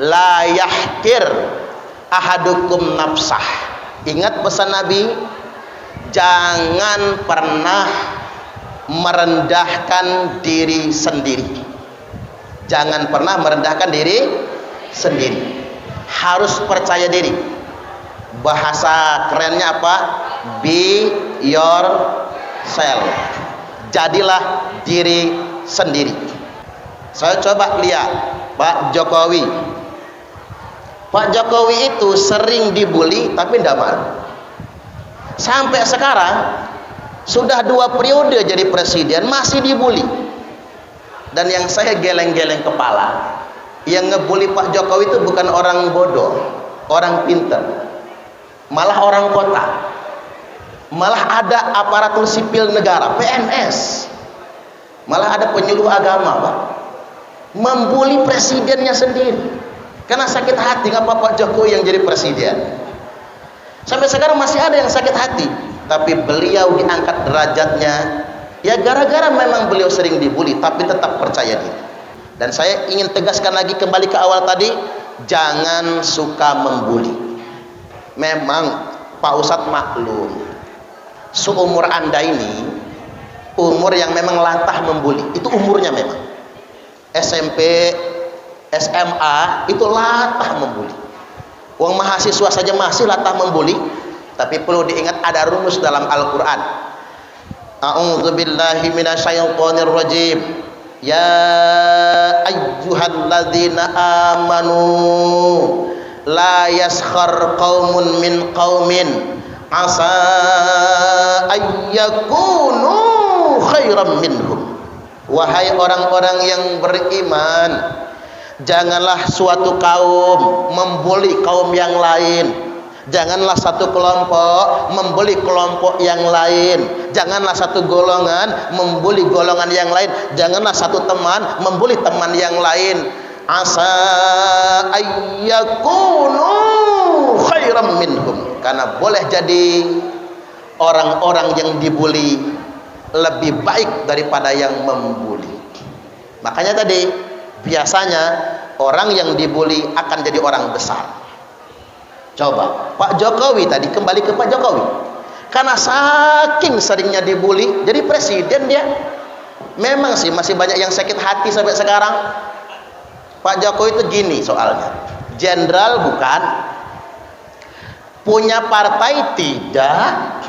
La yahkir ahadukum nafsah. Ingat pesan Nabi, jangan pernah merendahkan diri sendiri. Jangan pernah merendahkan diri sendiri. Harus percaya diri. Bahasa kerennya apa? Be yourself. Jadilah diri sendiri. Saya coba lihat Pak Jokowi. Pak Jokowi itu sering dibully tapi tidak malu. Sampai sekarang sudah 2 periode jadi presiden masih dibully. Dan yang saya geleng-geleng kepala, yang ngebully Pak Jokowi itu bukan orang bodoh, orang pintar, malah orang kota, malah ada aparatur sipil negara, PNS, malah ada penyuluh agama, Pak, membuli presidennya sendiri karena sakit hati. Ngapa Pak Jokowi yang jadi presiden? Sampai sekarang masih ada yang sakit hati, tapi beliau diangkat derajatnya ya gara-gara memang beliau sering dibully tapi tetap percaya diri. Dan saya ingin tegaskan lagi kembali ke awal tadi, jangan suka membuli. Memang Pak Ustadz maklum, seumur Anda ini umur yang memang latah membuli. Itu umurnya memang SMP, SMA itu latah membuli. Uang mahasiswa saja masih latah membuli. Tapi perlu diingat ada rumus dalam Al-Quran. A'udzubillahi minasyaitonir rajim. Ya ayyuhalladzina amanu la yaskhar qaumun min qaumin asa ayyakunu khairam minhum. Wahai orang-orang yang beriman, janganlah suatu kaum membuli kaum yang lain. Janganlah satu kelompok membuli kelompok yang lain. Janganlah satu golongan membuli golongan yang lain. Janganlah satu teman membuli teman yang lain. Asa ayyakunu khairam minhum. Karena boleh jadi orang-orang yang dibuli lebih baik daripada yang membuli. Makanya tadi biasanya orang yang dibuli akan jadi orang besar. Coba Pak Jokowi tadi, kembali ke Pak Jokowi, karena saking seringnya dibully jadi presiden dia. Memang sih masih banyak yang sakit hati sampai sekarang. Pak Jokowi itu gini soalnya, jenderal bukan, punya partai tidak,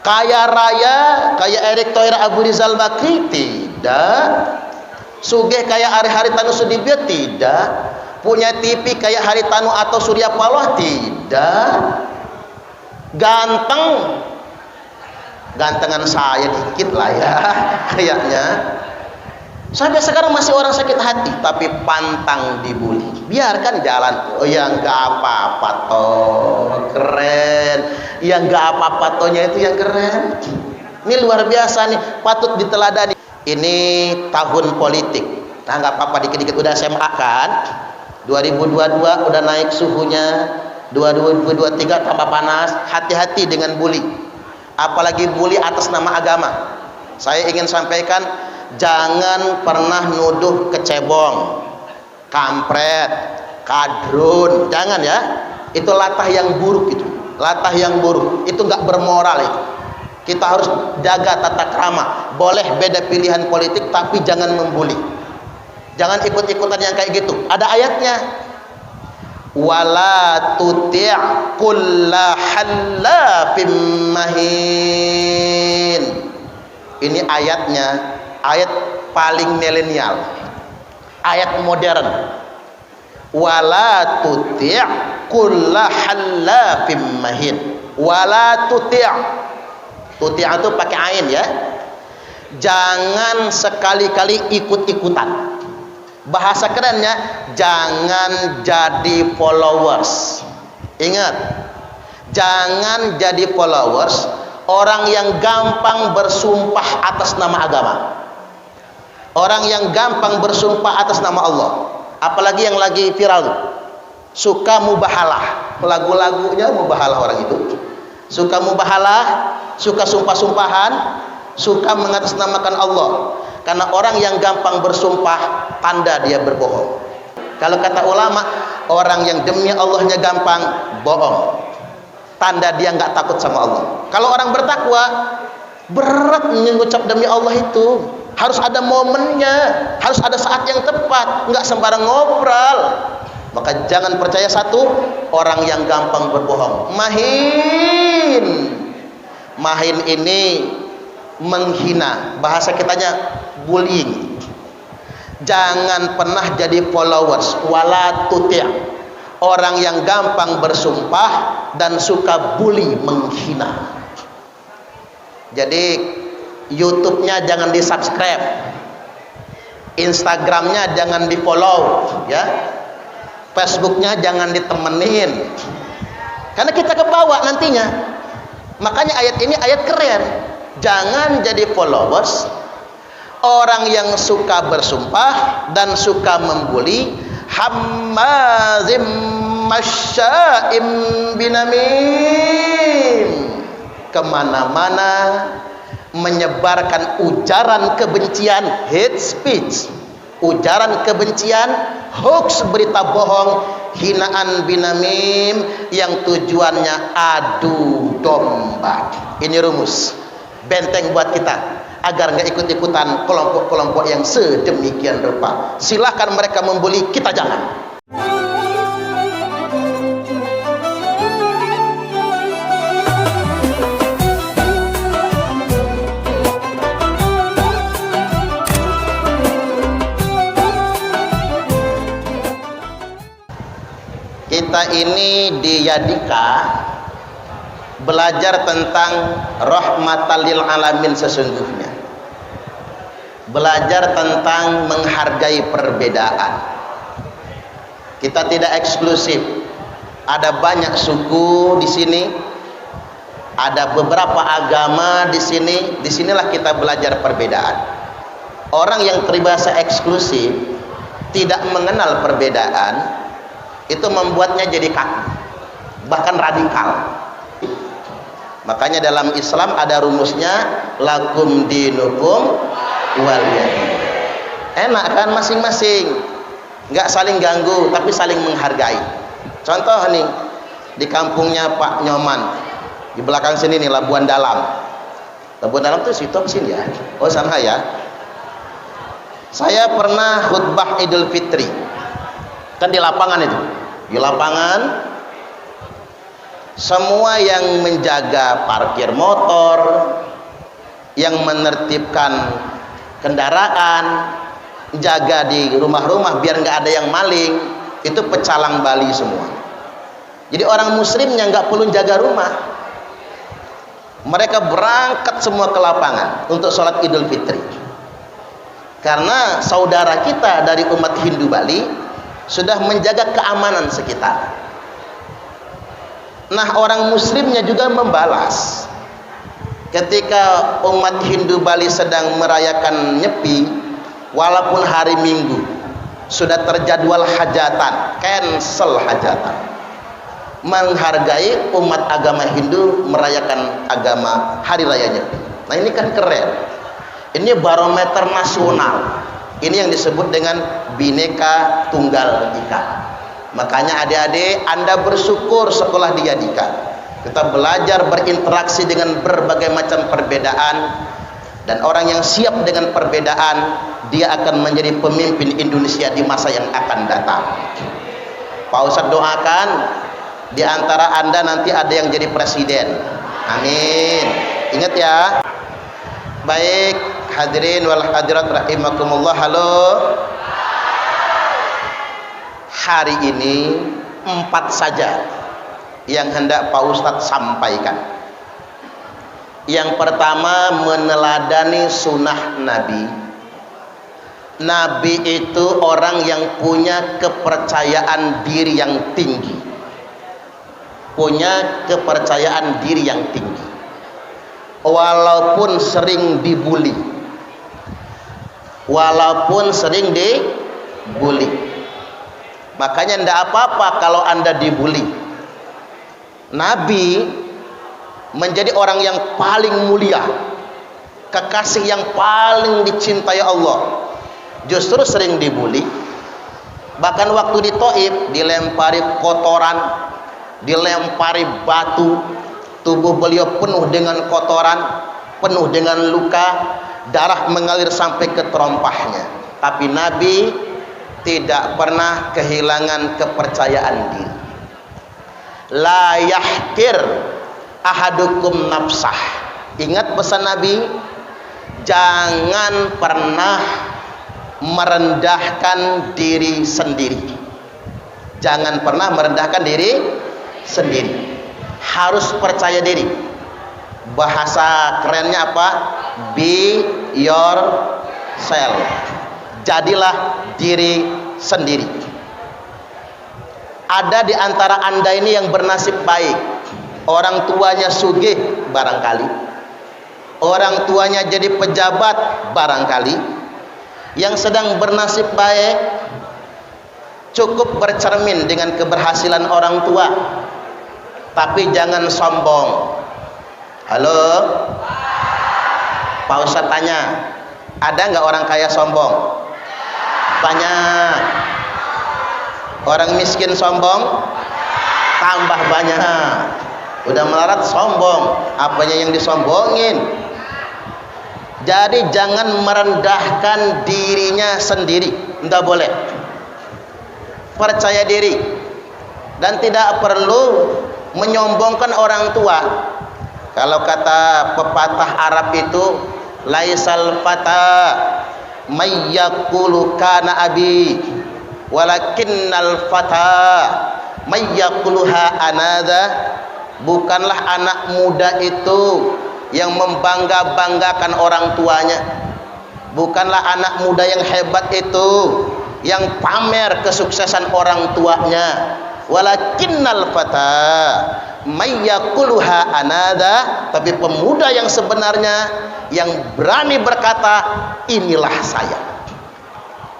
kaya raya kayak Erick Thohir Abu Rizal Bakri tidak, sugih kayak Ari Haritanu Sudibyo tidak, punya TV kayak Haritanu atau Surya Paloh tidak, ganteng, gantengan saya dikit lah ya kayaknya. Sampai sekarang masih orang sakit hati tapi pantang dibully. Biarkan jalan. Oh ya nggak apa-apa toh, keren. Yang nggak apa-apa tohnya itu yang keren. Ini luar biasa nih, patut diteladani. Ini tahun politik. Nah nggak apa-apa, dikit-dikit udah SMA kan. 2022 udah naik suhunya, 2023 tambah panas. Hati-hati dengan bully, apalagi bully atas nama agama. Saya ingin sampaikan, jangan pernah nuduh kecebong, kampret, kadrun, jangan ya. Itu latah yang buruk, itu latah yang buruk, itu nggak bermoral itu. Kita harus jaga tata krama. Boleh beda pilihan politik tapi jangan membuli. Jangan ikut-ikutan yang kayak gitu. Ada ayatnya. Wala tuti' kulla hallafim mahin. Ini ayatnya, ayat paling milenial, ayat modern. Wala tuti' kulla hallafim mahin. Wala tuti'. Tuti' itu pakai ain ya. Jangan sekali-kali ikut-ikutan. Bahasa kerennya, jangan jadi followers. Ingat, jangan jadi followers orang yang gampang bersumpah atas nama agama, orang yang gampang bersumpah atas nama Allah. Apalagi yang lagi viral tuh, suka mubahalah, lagu-lagunya mubahalah orang itu. Suka mubahalah, suka sumpah-sumpahan, suka mengatasnamakan Allah. Karena orang yang gampang bersumpah, tanda dia berbohong. Kalau kata ulama, orang yang demi Allahnya gampang, bohong. Tanda dia nggak takut sama Allah. Kalau orang bertakwa, berat mengucap demi Allah itu. Harus ada momennya, harus ada saat yang tepat, nggak sembarang ngobrol. Maka jangan percaya satu orang yang gampang berbohong. Mahin. Mahin ini menghina, bahasa kitanya bullying. Jangan pernah jadi followers, wala tuti', orang yang gampang bersumpah dan suka bully, menghina. Jadi YouTube-nya jangan di subscribe, Instagram-nya jangan di follow, ya, Facebook-nya jangan ditemenin, karena kita kebawa nantinya. Makanya ayat ini ayat keren. Jangan jadi followers orang yang suka bersumpah dan suka membuli, hammazim masya'im binamim, kemana-mana menyebarkan ujaran kebencian, hate speech, ujaran kebencian, hoax, berita bohong, hinaan, binamim, yang tujuannya adu domba. Ini rumus benteng buat kita agar nggak ikut-ikutan kelompok-kelompok yang sedemikian rupa. Silahkan mereka membuli, kita jangan. Kita ini di Yadika belajar tentang rahmatan lil alamin sesungguhnya. Belajar tentang menghargai perbedaan. Kita tidak eksklusif. Ada banyak suku di sini. Ada beberapa agama di sini. Disinilah kita belajar perbedaan. Orang yang peribahasa eksklusif, tidak mengenal perbedaan, itu membuatnya jadi kaku, bahkan radikal. Makanya dalam Islam ada rumusnya, lakum dinukum waliyadin. Enak kan masing-masing, nggak saling ganggu tapi saling menghargai. Contoh nih, di kampungnya Pak Nyoman, di belakang sini nih, Labuan Dalam. Labuan Dalam tuh situ sini ya. Oh sana ya. Saya pernah khutbah Idul Fitri, kan di lapangan itu. Di lapangan, semua yang menjaga parkir motor, yang menertibkan kendaraan, jaga di rumah-rumah biar nggak ada yang maling, itu pecalang Bali semua. Jadi orang muslimnya nggak perlu jaga rumah. Mereka berangkat semua ke lapangan untuk sholat Idul Fitri. Karena saudara kita dari umat Hindu Bali sudah menjaga keamanan sekitar. Nah, orang muslimnya juga membalas. Ketika umat Hindu Bali sedang merayakan Nyepi, walaupun hari Minggu, sudah terjadwal hajatan, cancel hajatan. Menghargai umat agama Hindu merayakan agama hari raya Nyepi. Nah, ini kan keren. Ini barometer nasional. Ini yang disebut dengan Bhinneka Tunggal Ika. Makanya adik-adik, Anda bersyukur sekolah di Yadika. Kita belajar berinteraksi dengan berbagai macam perbedaan, dan orang yang siap dengan perbedaan, dia akan menjadi pemimpin Indonesia di masa yang akan datang. Pak Ustadz doakan di antara Anda nanti ada yang jadi presiden. Amin. Ingat ya. Baik, hadirin wal hadirat rahimakumullah. Halo. Hari ini 4 saja yang hendak Pak Ustadz sampaikan. Yang pertama, meneladani sunnah Nabi. Nabi itu orang yang punya kepercayaan diri yang tinggi. Punya kepercayaan diri yang tinggi. Walaupun sering dibully, walaupun sering dibully, makanya tidak apa-apa kalau Anda dibully. Nabi menjadi orang yang paling mulia, kekasih yang paling dicintai Allah, justru sering dibully. Bahkan waktu di Taif dilempari kotoran, dilempari batu, tubuh beliau penuh dengan kotoran, penuh dengan luka, darah mengalir sampai ke terompahnya. Tapi Nabi tidak pernah kehilangan kepercayaan diri. La yahkir ahadukum nafsah. Ingat pesan Nabi, jangan pernah merendahkan diri sendiri. Jangan pernah merendahkan diri sendiri. Harus percaya diri. Bahasa kerennya apa? Be yourself. Jadilah diri sendiri. Ada di antara Anda ini yang bernasib baik. Orang tuanya sugih barangkali. Orang tuanya jadi pejabat barangkali. Yang sedang bernasib baik, cukup bercermin dengan keberhasilan orang tua, tapi jangan sombong. Halo, Pak Ustadz tanya, ada nggak orang kaya sombong? Banyak. Orang miskin sombong? Tambah banyak. Udah melarat sombong, apanya yang disombongin? Jadi jangan merendahkan dirinya sendiri, tidak boleh. Percaya diri dan tidak perlu menyombongkan orang tua. Kalau kata pepatah Arab itu, laisal fata mayyaqulu kana abi walakinnal fata mayyaquluha anada. Bukanlah anak muda itu yang membangga-banggakan orang tuanya, bukanlah anak muda yang hebat itu yang pamer kesuksesan orang tuanya, walakinnal fata mayyaquluha anada. Tapi pemuda yang sebenarnya yang berani berkata, inilah saya.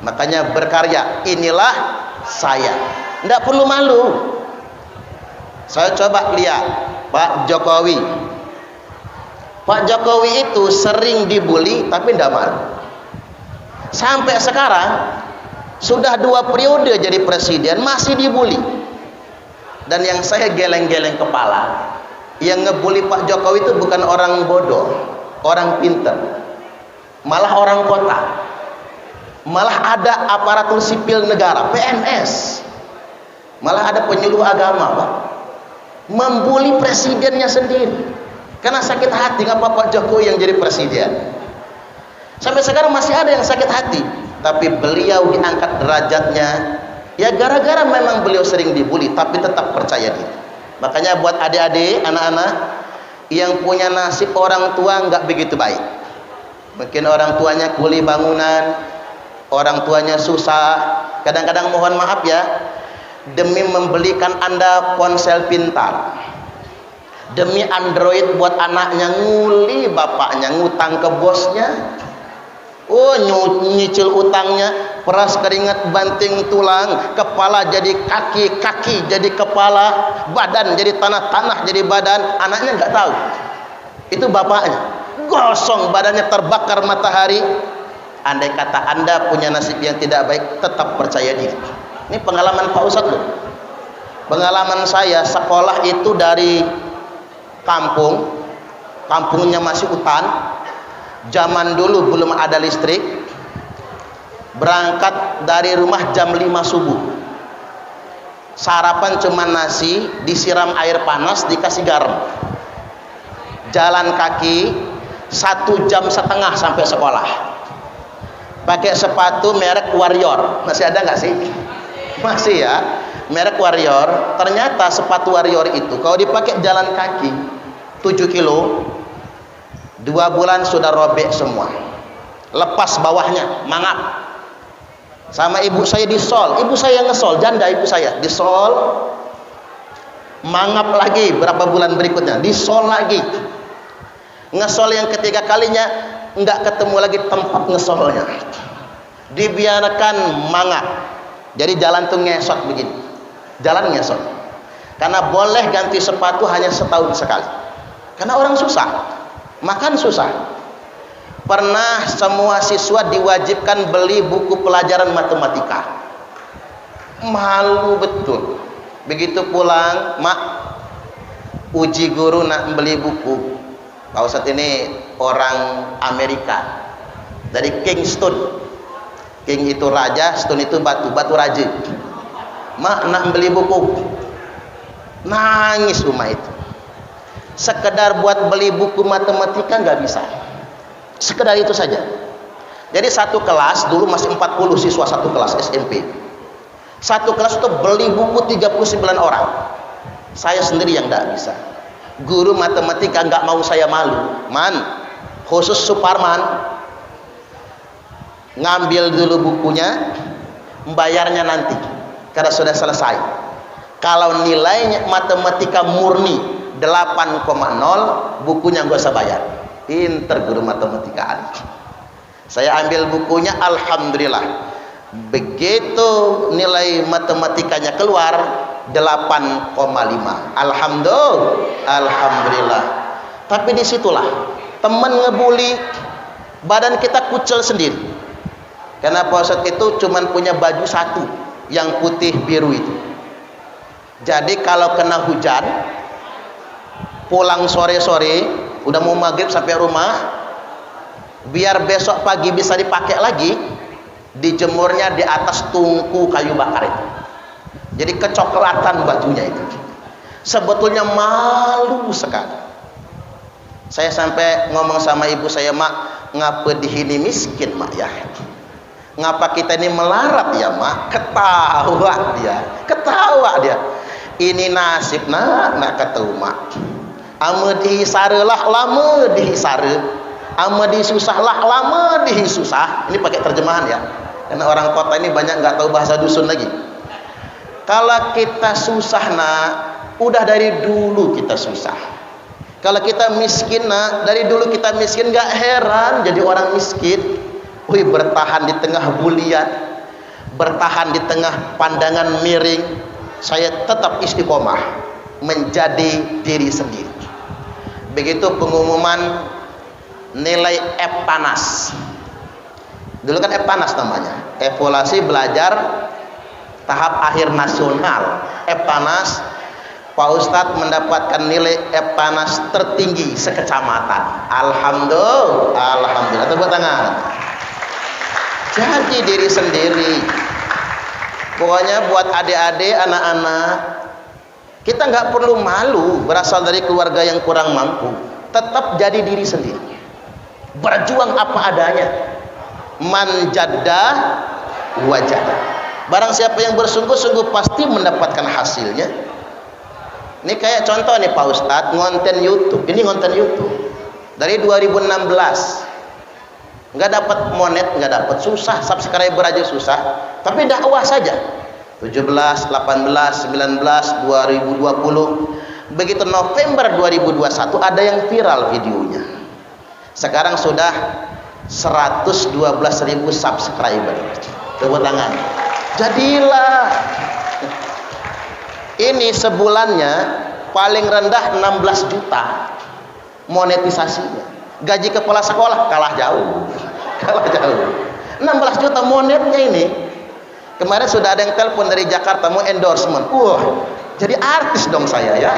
Makanya berkarya, inilah saya. Tidak perlu malu. Saya coba lihat Pak Jokowi. Pak Jokowi itu sering dibully tapi tidak malu. Sampai sekarang sudah 2 periode jadi presiden masih dibully. Dan yang saya geleng-geleng kepala, yang ngebully Pak Jokowi itu bukan orang bodoh, orang pintar, malah orang kota, malah ada aparatur sipil negara, PNS, malah ada penyuluh agama, Pak, membuli presidennya sendiri. Karena sakit hati ngapa Pak Jokowi yang jadi presiden. Sampai sekarang masih ada yang sakit hati, tapi beliau diangkat derajatnya ya gara-gara memang beliau sering dibully tapi tetap percaya diri. Makanya buat adik-adik, anak-anak yang punya nasib orang tua nggak begitu baik, mungkin orang tuanya kuli bangunan, orang tuanya susah, kadang-kadang mohon maaf ya, demi membelikan Anda ponsel pintar, demi Android buat anaknya, nguli bapaknya, ngutang ke bosnya, nyicil utangnya, peras keringat banting tulang, kepala jadi kaki, kaki jadi kepala, badan jadi tanah jadi badan, anaknya nggak tahu. Itu bapaknya, gosong badannya terbakar matahari. Andai kata Anda punya nasib yang tidak baik, tetap percaya diri. Ini pengalaman Pak Ustadz loh. Pengalaman saya, sekolah itu dari kampungnya masih hutan, zaman dulu belum ada listrik, berangkat dari rumah jam 5 subuh, sarapan cuma nasi disiram air panas dikasih garam, jalan kaki 1,5 jam sampai sekolah, pakai sepatu merek Warrior. Masih ada nggak sih? Masih ya, merek Warrior. Ternyata sepatu Warrior itu kalau dipakai jalan kaki 7 kilo, 2 bulan sudah robek semua, lepas bawahnya, mangap. Sama ibu saya disol, ibu saya ngesol, janda ibu saya disol, mangap lagi. Berapa bulan berikutnya disol lagi, ngesol yang ketiga kalinya nggak ketemu lagi tempat ngesolnya, dibiarkan mangap. Jadi jalan tuh ngesot begini, jalan ngesot, karena boleh ganti sepatu hanya setahun sekali. Karena orang susah, makan susah. Pernah semua siswa diwajibkan beli buku pelajaran matematika. Malu betul. Begitu pulang, mak, uji guru nak beli buku. Pak Ustadz ini orang Amerika, dari Kingston. King itu raja, stone itu batu, batu raja. Mak nak beli buku. Nangis rumah itu. Sekedar buat beli buku matematika nggak bisa. Sekedar itu saja. Jadi satu kelas, dulu masih 40 siswa satu kelas SMP. Satu kelas itu beli buku 39 orang. Saya sendiri yang nggak bisa. Guru matematika nggak mau saya malu. Man, khusus Suparman, ngambil dulu bukunya, membayarnya nanti karena sudah selesai. Kalau nilainya matematika murni 8,0, bukunya nggak usah bayar. Pinter guru matematika. Saya ambil bukunya, alhamdulillah. Begitu nilai matematikanya keluar 8,5. Alhamdulillah. Tapi disitulah teman ngebully, badan kita kucel sendiri. Karena Pak Ustadz itu cuman punya baju satu, yang putih biru itu. Jadi kalau kena hujan, pulang sore-sore, udah mau maghrib sampai rumah, biar besok pagi bisa dipakai lagi, dijemurnya di atas tungku kayu bakar itu. Jadi kecoklatan bajunya itu. Sebetulnya malu sekali. Saya sampai ngomong sama ibu saya, mak, ngapa dihini miskin mak ya? Ngapa kita ini melarat ya mak? Ketawa dia. Ini nasib nak ketemu mak. Ame dihisare lah lama dihisare, ame disusah lah lama disusah. Ini pakai terjemahan ya, karena orang kota ini banyak nggak tahu bahasa dusun lagi. Kalau kita susah nak, udah dari dulu kita susah. Kalau kita miskin nak, dari dulu kita miskin, nggak heran jadi orang miskin. Wih, bertahan di tengah bulian, bertahan di tengah pandangan miring, saya tetap istiqomah menjadi diri sendiri. Begitu pengumuman nilai EPANAS. Dulu kan EPANAS namanya, evaluasi belajar tahap akhir nasional. EPANAS, Pak Ustadz mendapatkan nilai EPANAS tertinggi sekecamatan. Alhamdulillah. Tepuk tangan. Jadi diri sendiri. Pokoknya buat adik-adik, anak-anak, kita nggak perlu malu berasal dari keluarga yang kurang mampu. Tetap jadi diri sendiri. Berjuang apa adanya. Man jaddah wajadah. Barang siapa yang bersungguh-sungguh pasti mendapatkan hasilnya. Ini kayak contoh nih Pak Ustadz, ngonten YouTube. Ini ngonten YouTube dari 2016. Nggak dapat monet, nggak dapat, susah, subscriber aja susah, tapi dakwah saja. 17, 18, 19, 2020, begitu November 2021 ada yang viral videonya. Sekarang sudah 112.000 subscriber. Tepuk tangan. Jadilah. Ini sebulannya paling rendah 16 juta monetisasinya. Gaji kepala sekolah kalah jauh. 16 juta monetnya ini. Kemarin sudah ada yang telepon dari Jakarta mau endorsement. Jadi artis dong saya ya.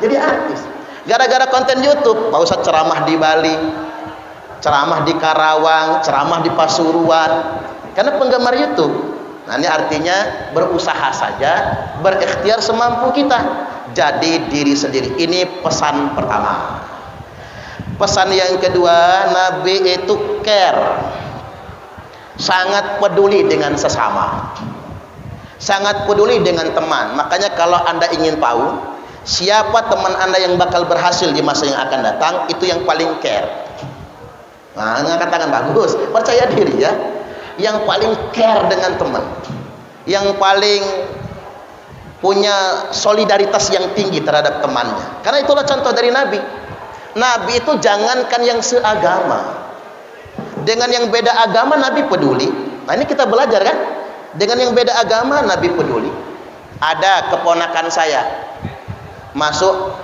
Jadi artis. Gara-gara konten YouTube, Pak Ustadz ceramah di Bali, ceramah di Karawang, ceramah di Pasuruan. Karena penggemar YouTube. Nah, ini artinya berusaha saja, berikhtiar semampu kita. Jadi diri sendiri. Ini pesan pertama. Pesan yang kedua, Nabi itu care, sangat peduli dengan sesama, sangat peduli dengan teman. Makanya kalau Anda ingin tahu siapa teman Anda yang bakal berhasil di masa yang akan datang, itu yang paling care. Nah, ngangkat tangan, bagus, percaya diri ya. Yang paling care dengan teman, yang paling punya solidaritas yang tinggi terhadap temannya. Karena itulah contoh dari Nabi. Nabi itu jangankan yang seagama, dengan yang beda agama Nabi peduli. Nah, ini kita belajar kan, dengan yang beda agama Nabi peduli. Ada keponakan saya masuk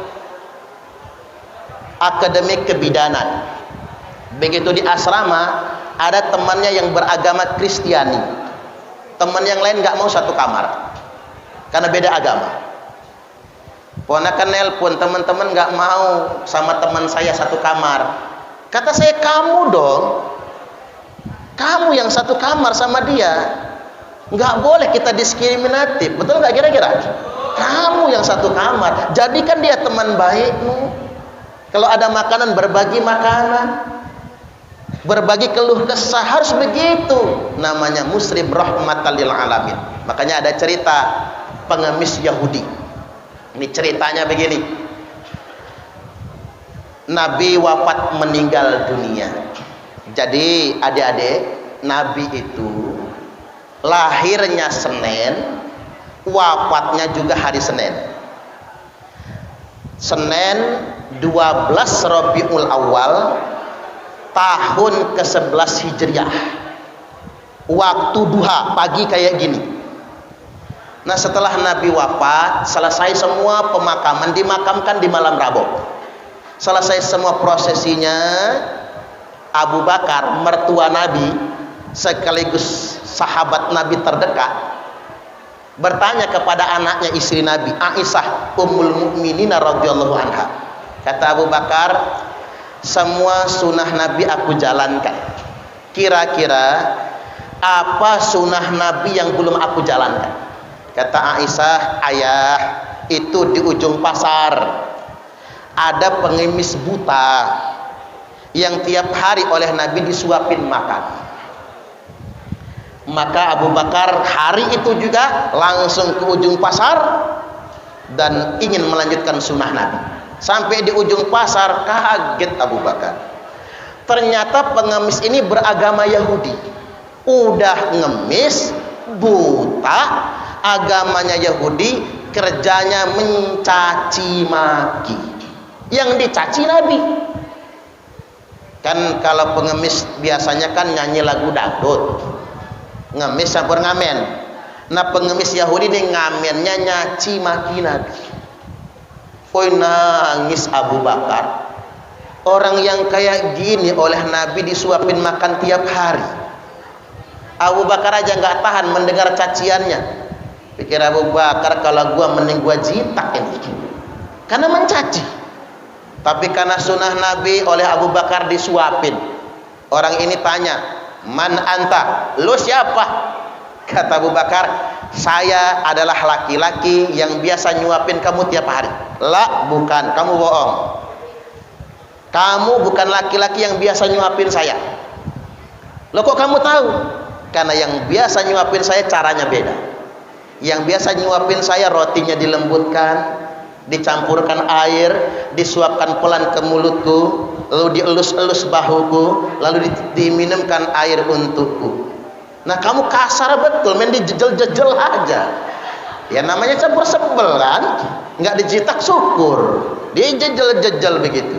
akademik kebidanan. Begitu di asrama ada temannya yang beragama Kristiani. teman yang lain nggak mau satu kamar karena beda agama. Ponakan nelpon, teman-teman nggak mau sama teman saya satu kamar. Kata saya, kamu dong, kamu yang satu kamar sama dia, nggak boleh kita diskriminatif, betul nggak kira-kira? Kamu yang satu kamar, jadikan dia teman baikmu. Kalau ada makanan, berbagi makanan, berbagi keluh kesah, harus begitu. Namanya muslim rahmatan lil alamin. Makanya ada cerita pengemis Yahudi. Ini ceritanya begini. Nabi wafat meninggal dunia. Jadi adik-adik, Nabi itu lahirnya Senin, wafatnya juga hari Senin. Senin 12 Rabiul Awal tahun ke-11 Hijriah. Waktu duha, pagi kayak gini. Nah, setelah Nabi wafat, selesai semua pemakaman, dimakamkan di malam Rabu. Selesai semua prosesinya, Abu Bakar, mertua Nabi sekaligus sahabat Nabi terdekat, bertanya kepada anaknya, istri Nabi, Aisyah Ummul Mukminin radhiyallahu anha. Kata Abu Bakar, semua sunnah Nabi aku jalankan. Kira-kira apa sunnah Nabi yang belum aku jalankan? Kata Aisyah, ayah, itu di ujung pasar ada pengemis buta yang tiap hari oleh Nabi disuapin makan. Maka Abu Bakar hari itu juga langsung ke ujung pasar dan ingin melanjutkan sunnah Nabi. Sampai di ujung pasar, kaget Abu Bakar. Ternyata pengemis ini beragama Yahudi. Udah ngemis, buta, agamanya Yahudi, kerjanya mencaci maki. Yang dicaci Nabi. Kan kalau pengemis biasanya kan nyanyi lagu dangdut, ngemis campur ngamen. Nah, pengemis Yahudi ini ngamennya nyaci maki Nabi. Oi, nangis Abu Bakar. Orang yang kayak gini oleh Nabi disuapin makan tiap hari. Abu Bakar aja nggak tahan mendengar caciannya. Pikir Abu Bakar, kalau gua mending gua jitak ini, karena mencaci. Tapi karena sunnah Nabi oleh Abu Bakar disuapin. Orang ini tanya, man anta, lu siapa? Kata Abu Bakar, saya adalah laki-laki yang biasa nyuapin kamu tiap hari. La, bukan, kamu bohong. Kamu bukan laki-laki yang biasa nyuapin saya. Loh, kok kamu tahu? Karena yang biasa nyuapin saya caranya beda. Yang biasa nyuapin saya rotinya dilembutkan, dicampurkan air, disuapkan pelan ke mulutku, lalu dielus-elus bahuku, lalu diminumkan air untukku. Nah, kamu kasar betul, main dijejel-jejel aja. Ya namanya campur sebel kan, nggak dijitak syukur, dijejel-jejel begitu.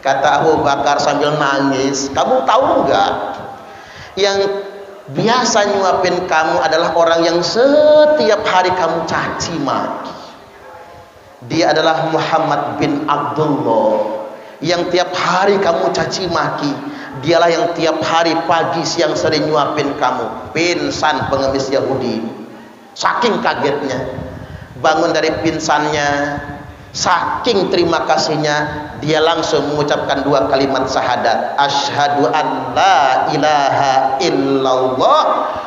Kata Abu Bakar sambil nangis, kamu tahu nggak, yang biasa nyuapin kamu adalah orang yang setiap hari kamu caci maki. Dia adalah Muhammad bin Abdullah yang tiap hari kamu caci maki. Dialah yang tiap hari pagi siang sering nyuapin kamu. Pingsan pengemis Yahudi. Saking kagetnya, bangun dari pingsannya, saking terima kasihnya, dia langsung mengucapkan dua kalimat syahadat. Asyhadu an la ilaha illallah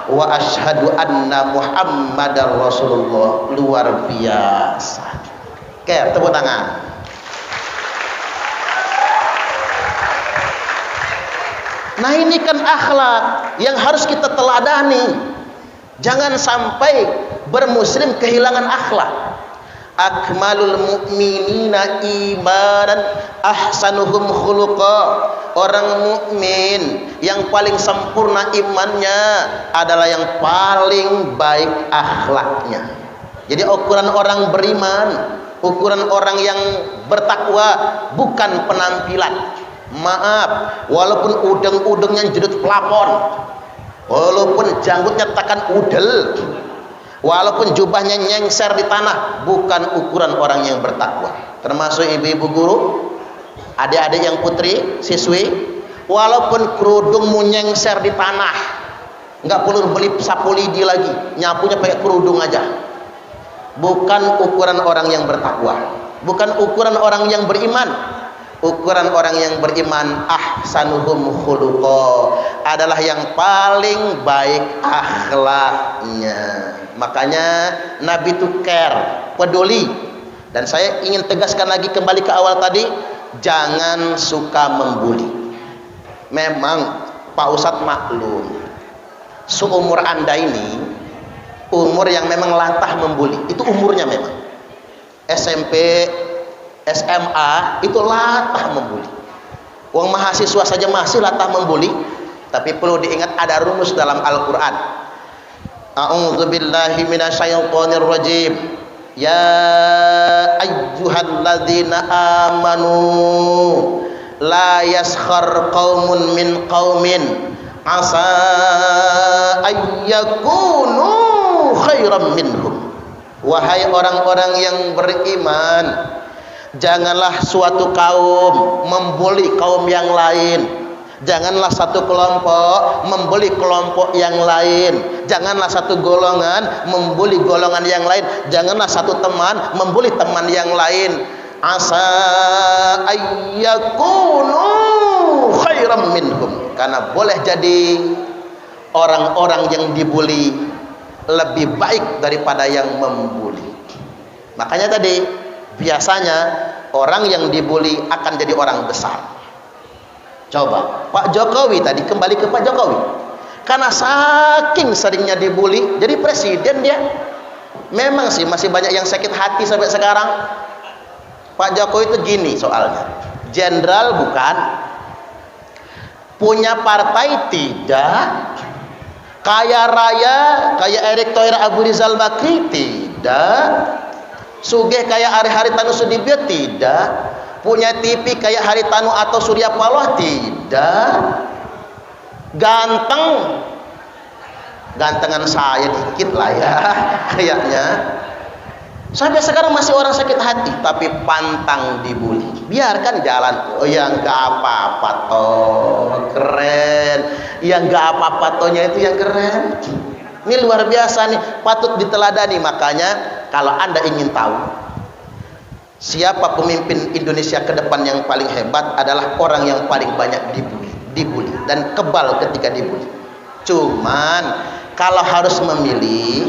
wa asyhadu anna Muhammadar Rasulullah. Luar biasa. Oke, tepuk tangan. Nah, ini kan akhlak yang harus kita teladani. Jangan sampai bermuslim kehilangan akhlak. Akmalul mu'minina imanan ahsanuhum khuluqa. Orang mukmin yang paling sempurna imannya adalah yang paling baik akhlaknya. Jadi ukuran orang beriman, ukuran orang yang bertakwa bukan penampilan. Maaf, walaupun udeng-udengnya jedut plafon, walaupun janggutnya takkan udel, walaupun jubahnya nyengser di tanah, bukan ukuran orang yang bertakwa. Termasuk ibu-ibu guru, adik-adik yang putri, siswi, walaupun kerudungmu nyengser di tanah, nggak perlu beli sapu lidi lagi, nyapunya pakai kerudung aja. Bukan ukuran orang yang bertakwa, bukan ukuran orang yang beriman. Ukuran orang yang beriman ahsanuhum khuluqa, adalah yang paling baik akhlaknya. Makanya Nabi itu care, peduli. Dan saya ingin tegaskan lagi kembali ke awal tadi, jangan suka membuli. Memang Pak Ustadz maklum, seumur Anda ini umur yang memang latah membuli. Itu umurnya memang SMP, SMA itu latah membuli. Wong mahasiswa saja masih latah membuli. Tapi perlu diingat ada rumus dalam Al-Quran. A'udzubillahi minasyaitonir rajim. Ya ayyuhalladzina amanu la yaskhar qaumun min qaumin asa ayyakunu khairam minhum. Wahai orang-orang yang beriman, janganlah suatu kaum membuli kaum yang lain. Janganlah satu kelompok membuli kelompok yang lain. Janganlah satu golongan membuli golongan yang lain. Janganlah satu teman membuli teman yang lain. Asa ayyakunu khairam minhum, karena boleh jadi orang-orang yang dibuli lebih baik daripada yang membuli. Makanya tadi biasanya orang yang dibuli akan jadi orang besar. Coba Pak Jokowi tadi, kembali ke Pak Jokowi, karena saking seringnya dibuli jadi presiden dia. Memang sih masih banyak yang sakit hati sampai sekarang. Pak Jokowi itu gini soalnya, jenderal bukan, punya partai tidak, kaya raya kayak Erick Thohir Abu Rizal Bakri tidak, sugih kayak Ari Haritanu Sudibyo tidak, punya TV kayak Haritanu atau Surya Paloh tidak, ganteng, gantengan saya dikit lah ya kayaknya. Sampai sekarang masih orang sakit hati, tapi pantang dibully. Biarkan jalan. Oh ya nggak apa-apa toh, keren. Yang nggak apa-apa tohnya itu yang keren. Ini luar biasa nih, patut diteladani. Makanya kalau Anda ingin tahu siapa pemimpin Indonesia ke depan yang paling hebat, adalah orang yang paling banyak dibully dan kebal ketika dibully. Cuman kalau harus memilih,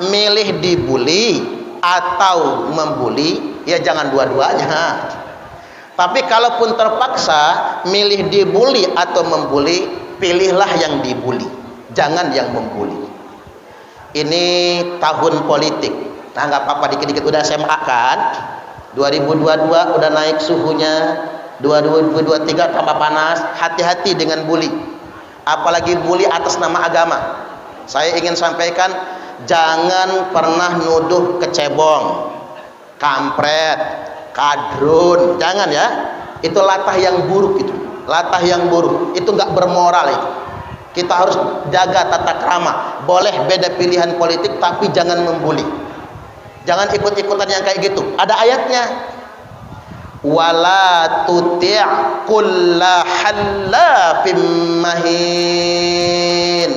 milih dibully atau membuli, ya jangan dua-duanya. Tapi kalaupun terpaksa milih dibully atau membuli, pilihlah yang dibully, jangan yang membuli. Ini tahun politik. Nah nggak apa-apa, dikit-dikit udah SMA kan, 2022 udah naik suhunya, 2023 tambah panas. Hati-hati dengan bully, apalagi bully atas nama agama. Saya ingin sampaikan, jangan pernah nuduh kecebong, kampret, kadrun, jangan ya. Itu latah yang buruk, itu latah yang buruk, itu nggak bermoral itu. Kita harus jaga tata krama. Boleh beda pilihan politik, tapi jangan membuli, jangan ikut-ikutan yang kayak gitu. Ada ayatnya, wala tuti' kulla hallafim mahin.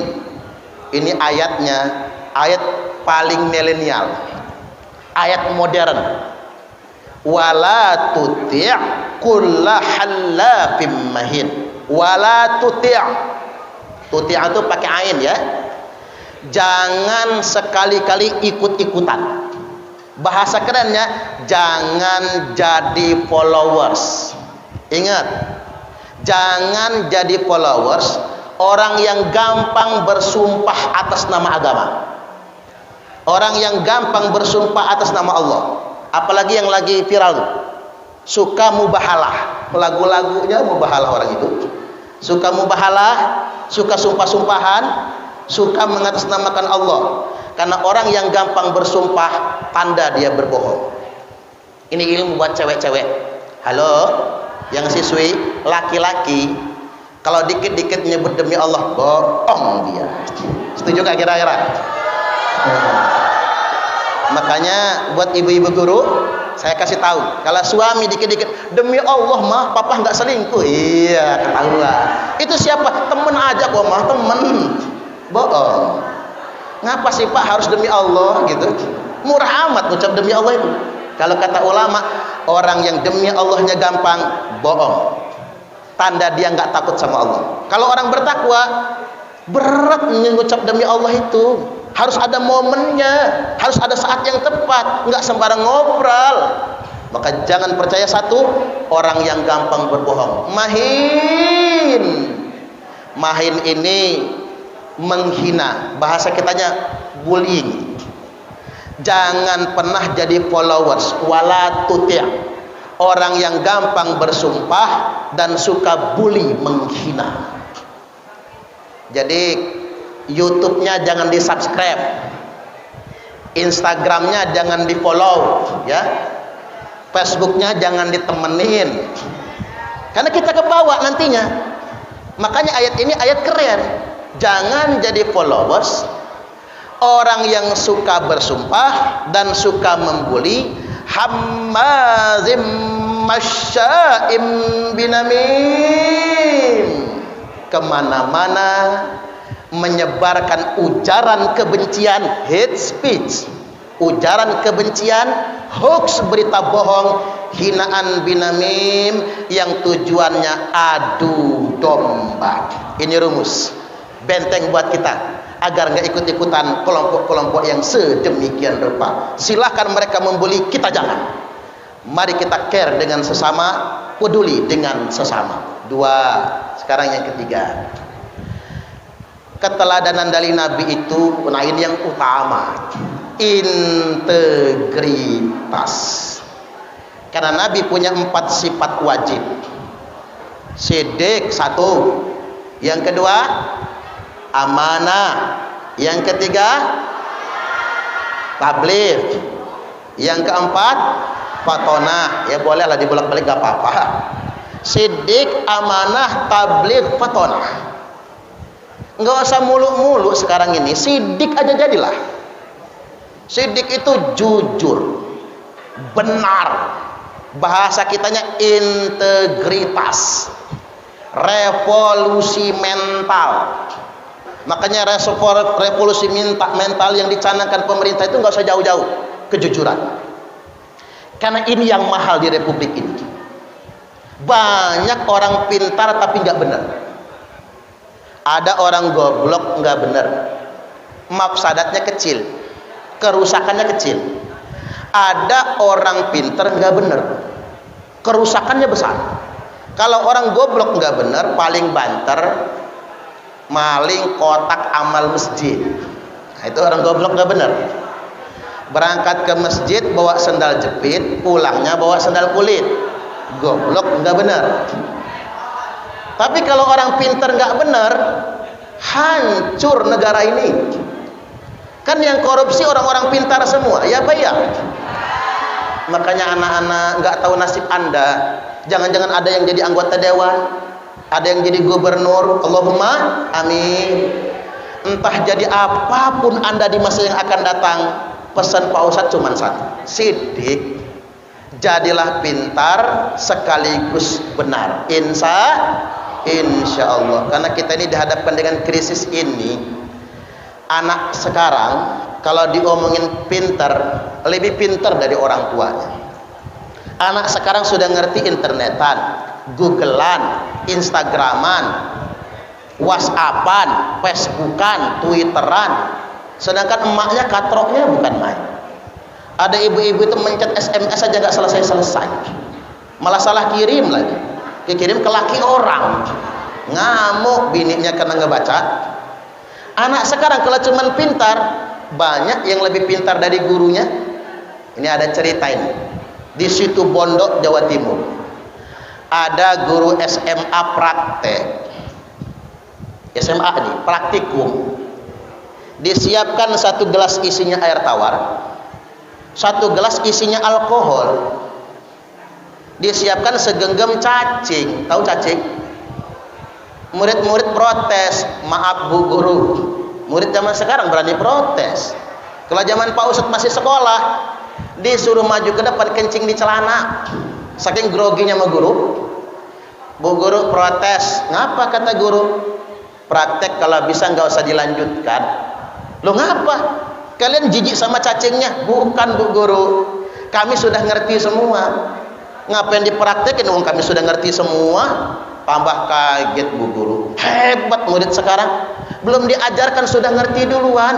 Ini ayatnya, ayat paling milenial, ayat modern. Wala tuti' kulla hallafim mahin. Wala tuti', tuti' itu pakai ain ya. Jangan sekali-kali ikut-ikutan. Bahasa kerennya, jangan jadi followers. Ingat, jangan jadi followers orang yang gampang bersumpah atas nama agama, orang yang gampang bersumpah atas nama Allah. Apalagi yang lagi viral tuh, suka mubahalah, lagu-lagunya mubahalah orang itu, suka mubahalah, suka sumpah-sumpahan, suka mengatasnamakan Allah. Karena orang yang gampang bersumpah, tanda dia berbohong. Ini ilmu buat cewek-cewek. Halo, yang siswi laki-laki, kalau dikit-dikit nyebut demi Allah, bohong dia. Setuju gak kira-kira? Makanya buat ibu-ibu guru, saya kasih tahu, kalau suami dikit-dikit demi Allah mah papa nggak selingkuh, iya ketahuan. Itu siapa? Temen aja kok mah, temen. bohong. Ngapa sih Pak harus demi Allah gitu? Murah amat ucap demi Allah itu. Kalau kata ulama, orang yang demi Allahnya gampang, bohong. Tanda dia nggak takut sama Allah. Kalau orang bertakwa, berat mengucap demi Allah itu. Harus ada momennya, harus ada saat yang tepat, nggak sembarang ngobrol. Maka jangan percaya satu orang yang gampang berbohong. Mahin ini menghina, bahasa kitanya bullying. Jangan pernah jadi followers, wala tuti' orang yang gampang bersumpah dan suka bully, menghina. Jadi YouTube-nya jangan di subscribe, Instagram-nya jangan di follow, ya, Facebook-nya jangan ditemenin, karena kita kebawa nantinya. Makanya ayat ini ayat keren. Jangan jadi followers orang yang suka bersumpah dan suka membuli, hammazim masya'im binamim, kemana-mana menyebarkan ujaran kebencian, hate speech, ujaran kebencian, hoax, berita bohong, hinaan, binamim, yang tujuannya adu domba. Ini rumus benteng buat kita agar nggak ikut-ikutan kelompok-kelompok yang sedemikian rupa. Silahkan mereka membuli, kita jangan. Mari kita care dengan sesama, peduli dengan sesama. Dua. Sekarang yang ketiga, keteladanan dari Nabi itu, nah ini yang utama, integritas. Karena Nabi punya 4 sifat wajib. Siddiq 1, yang kedua amanah, yang ketiga tabligh, yang keempat fatonah. Ya bolehlah dibolak-balik, gak apa-apa. Siddiq, amanah, tabligh, fatonah. Nggak usah muluk-muluk sekarang ini. Siddiq aja jadilah. Siddiq itu jujur, benar. Bahasa kitanya integritas, revolusi mental. Makanya revolusi mental yang dicanangkan pemerintah itu nggak usah jauh-jauh, kejujuran. Karena ini yang mahal di republik ini. Banyak orang pintar tapi nggak benar. Ada orang goblok nggak benar, mafsadatnya kecil, kerusakannya kecil. Ada orang pintar nggak benar, kerusakannya besar. Kalau orang goblok nggak benar, paling banter maling kotak amal masjid. Nah, itu orang goblok nggak benar. Berangkat ke masjid bawa sendal jepit, pulangnya bawa sendal kulit. Goblok nggak benar. Tapi kalau orang pintar nggak benar, hancur negara ini. Kan yang korupsi orang-orang pintar semua, ya Pak ya. Makanya anak-anak nggak tahu nasib Anda. Jangan-jangan ada yang jadi anggota dewan, ada yang jadi gubernur. Allahumma amin. Entah jadi apapun Anda di masa yang akan datang. Pesan Pak Ustadz cuma satu, Siddiq, jadilah pintar sekaligus benar. Insya Allah. Karena kita ini dihadapkan dengan krisis ini. Anak sekarang kalau diomongin pintar, lebih pintar dari orang tuanya. Anak sekarang sudah ngerti internetan, googlean, instagraman, whatsappan, facebookan, twitteran. Sedangkan emaknya katroknya bukan main. Ada ibu-ibu itu mencet SMS aja gak selesai-selesai, malah salah kirim lagi, dikirim ke laki orang, ngamuk bininya karena ngebaca. Anak sekarang kalau cuman pintar, banyak yang lebih pintar dari gurunya. Ini ada cerita ini di Situ Bondo, Jawa Timur. Ada guru SMA praktek, SMA nih praktikum. Disiapkan 1 gelas isinya air tawar, 1 gelas isinya alkohol. Disiapkan segenggam cacing. Tahu cacing? Murid-murid protes, maaf bu guru. Murid zaman sekarang berani protes. Kalau zaman Pak Ustadz masih sekolah, disuruh maju ke depan kencing di celana. Saking groginya sama guru. Bu guru protes. Ngapa kata guru? praktek kalau bisa nggak usah dilanjutkan. Loh ngapa? Kalian jijik sama cacingnya? Bukan Bu Guru, kami sudah ngerti semua. Ngapain dipraktekin? Kami sudah ngerti semua. Tambah kaget Bu Guru, hebat murid sekarang, belum diajarkan sudah ngerti duluan,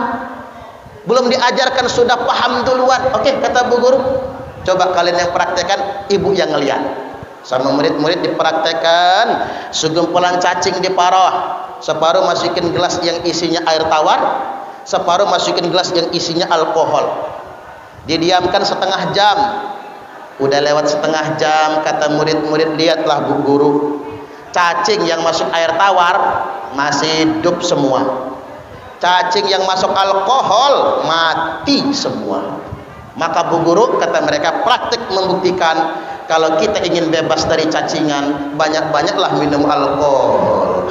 belum diajarkan sudah paham duluan. Oke, kata Bu Guru, coba kalian yang praktekkan, ibu yang ngeliat. Sama murid-murid dipraktekkan, segumpulan cacing diparuh, separuh masukin gelas yang isinya air tawar, separuh masukin gelas yang isinya alkohol. Didiamkan setengah jam. Udah lewat setengah jam, kata murid-murid, lihatlah Bu Guru, cacing yang masuk air tawar masih hidup semua, cacing yang masuk alkohol mati semua. Maka Bu Guru, kata mereka, praktik membuktikan kalau kita ingin bebas dari cacingan, banyak-banyaklah minum alkohol.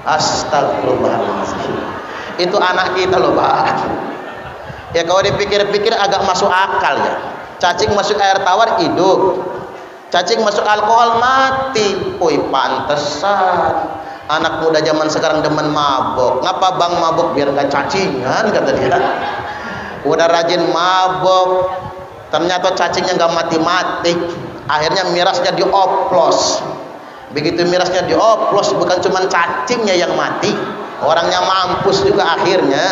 Astagfirullahaladzim. Itu anak kita loh Pak. Ya kalau dipikir-pikir agak masuk akal ya. Cacing masuk air tawar hidup, cacing masuk alkohol mati. Woi, pantesan anak muda zaman sekarang demen mabok. Ngapa Bang mabok? Biar gak cacingan, kata dia. Udah rajin mabok, ternyata cacingnya gak mati-mati. Akhirnya mirasnya dioplos. Begitu mirasnya dioplos, bukan cuma cacingnya yang mati, orangnya mampus juga akhirnya.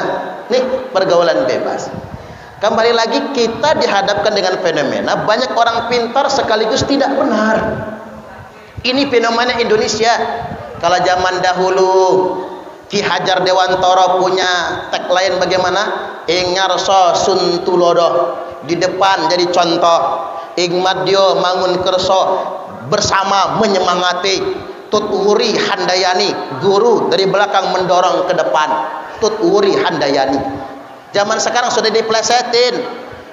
Nih pergaulan bebas. Kembali lagi kita dihadapkan dengan fenomena banyak orang pintar sekaligus tidak benar. Ini fenomena Indonesia. Kalau zaman dahulu Ki Hajar Dewantara punya tagline bagaimana? Ing ngarsa sun tulodo, di depan jadi contoh. Ing madya mangun kersa, bersama menyemangati. Tut wuri handayani, guru dari belakang mendorong ke depan. Tut wuri handayani. Zaman sekarang sudah diplesetin.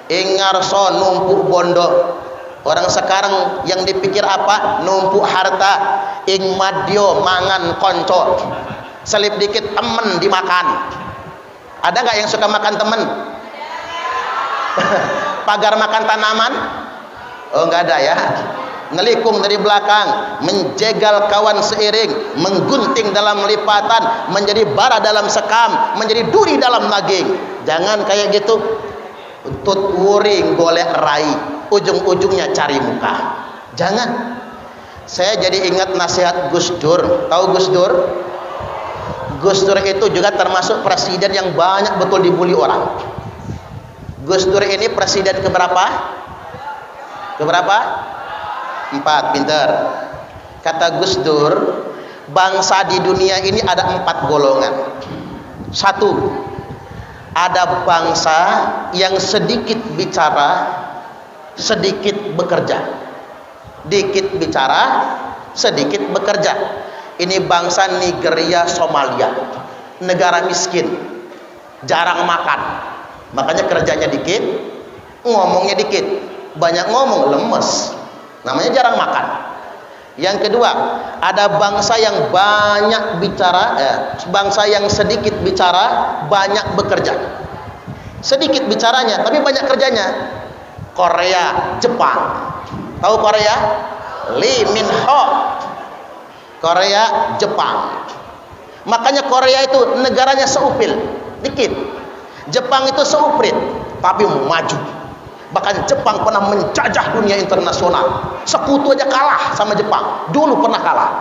Ing ngarsa numpuk bondo. Orang sekarang yang dipikir apa? Numpuk harta. Ing madya mangan konco, selip dikit temen dimakan. Ada nggak yang suka makan temen? Pagar makan tanaman? Oh nggak ada ya. Ngelikung dari belakang, menjegal kawan seiring, menggunting dalam lipatan, menjadi bara dalam sekam, menjadi duri dalam daging. Jangan kayak gitu. Tut wuri golek rai, ujung-ujungnya cari muka. Jangan. Saya jadi ingat nasihat Gus Dur. Tahu Gus Dur? Gus Dur itu juga termasuk presiden yang banyak betul dibully orang. Gus Dur ini presiden keberapa? Keberapa? 4, pinter. Kata Gus Dur, bangsa di dunia ini ada 4 golongan. 1, ada bangsa yang sedikit bicara, sedikit bekerja. Dikit bicara, sedikit bekerja. Ini bangsa Nigeria, Somalia, negara miskin, jarang makan, makanya kerjanya dikit, ngomongnya dikit. Banyak ngomong, lemes, namanya jarang makan. Yang kedua, ada bangsa yang banyak bicara, bangsa yang sedikit bicara, banyak bekerja. Sedikit bicaranya, tapi banyak kerjanya. Korea, Jepang. Tahu Korea? Lee Min Ho. Korea, Jepang. Makanya Korea itu negaranya seupil, dikit. Jepang itu seuprit, tapi maju. Bahkan Jepang pernah menjajah dunia internasional. Sekutu aja kalah sama Jepang. Dulu pernah kalah.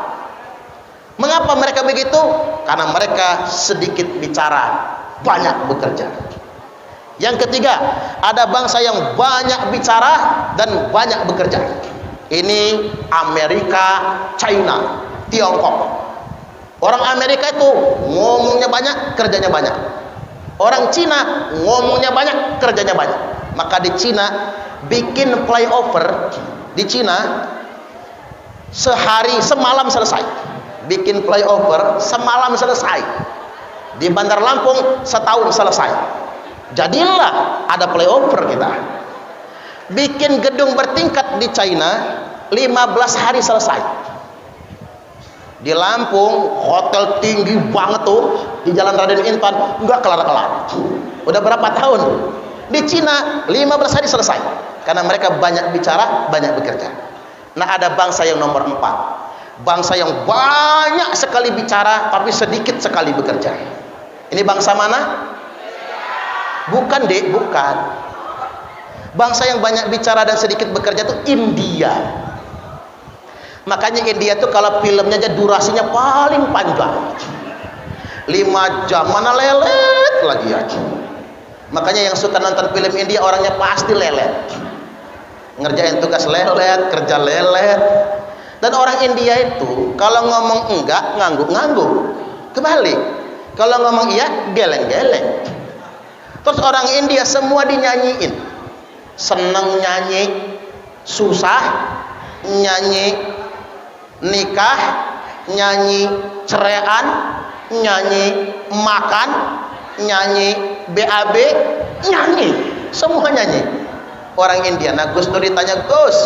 Mengapa mereka begitu? Karena mereka sedikit bicara, banyak bekerja. Yang ketiga, ada bangsa yang banyak bicara dan banyak bekerja. Ini Amerika, China, Tiongkok. Orang Amerika itu ngomongnya banyak, kerjanya banyak. Orang Cina ngomongnya banyak, kerjanya banyak. Maka di Cina bikin flyover, di Cina semalam selesai. Bikin flyover semalam selesai. Di Bandar Lampung setahun selesai. Jadilah ada flyover kita. Bikin gedung bertingkat di China 15 hari selesai. Di Lampung hotel tinggi banget tuh di Jalan Raden Intan, enggak kelar-kelar. Udah berapa tahun? Di Cina 15 hari selesai. Karena mereka banyak bicara, banyak bekerja. Nah, ada bangsa yang nomor 4. Bangsa yang banyak sekali bicara tapi sedikit sekali bekerja. Ini bangsa mana? Bukan dek, bukan. Bangsa yang banyak bicara dan sedikit bekerja itu India. Makanya India itu kalau filmnya aja durasinya paling panjang, 5 jam, mana lelet lagi ya. Makanya yang suka nonton film India orangnya pasti lelet, ngerjain tugas lelet, kerja lelet. Dan orang India itu kalau ngomong enggak ngangguk-ngangguk, kebalik. Kalau ngomong iya geleng-geleng. Terus orang India semua dinyanyiin, seneng nyanyi, susah nyanyi, nikah nyanyi, cerean nyanyi, makan nyanyi, BAB nyanyi, semua nyanyi orang India. Nah Gus Dur ditanya, Gus,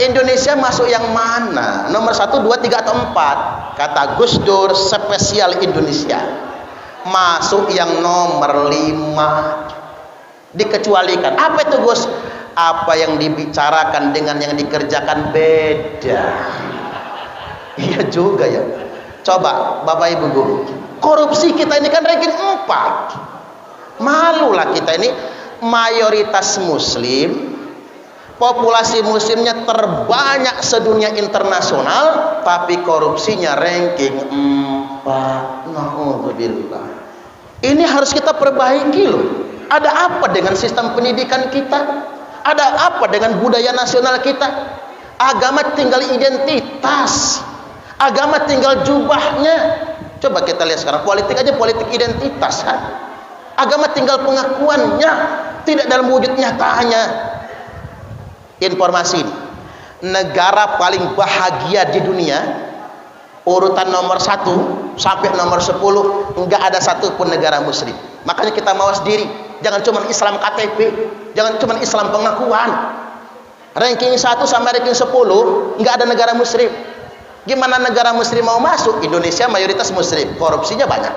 Indonesia masuk yang mana? Nomor 1, 2, 3 atau 4? Kata Gus Dur, spesial Indonesia masuk yang nomor 5. Dikecualikan. Apa itu Gus? Apa yang dibicarakan dengan yang dikerjakan beda. Iya juga ya. Coba Bapak Ibu Guru, korupsi kita ini kan ranking 4. Malulah kita ini mayoritas muslim, populasi muslimnya terbanyak sedunia internasional, tapi korupsinya ranking 4. Alhamdulillah. Ini harus kita perbaiki loh. Ada apa dengan sistem pendidikan kita? Ada apa dengan budaya nasional kita? Agama tinggal identitas, agama tinggal jubahnya. Coba kita lihat sekarang politik aja, politik identitas kan? Agama tinggal pengakuannya, tidak dalam wujud nyatanya. Informasi, negara paling bahagia di dunia, urutan nomor 1 sampai nomor 10 enggak ada satupun negara muslim. Makanya kita mawas diri, jangan cuma Islam KTP, jangan cuma Islam pengakuan. Ranking 1 sampai ranking 10 enggak ada negara muslim. Gimana negara muslim mau masuk? Indonesia mayoritas muslim, korupsinya banyak.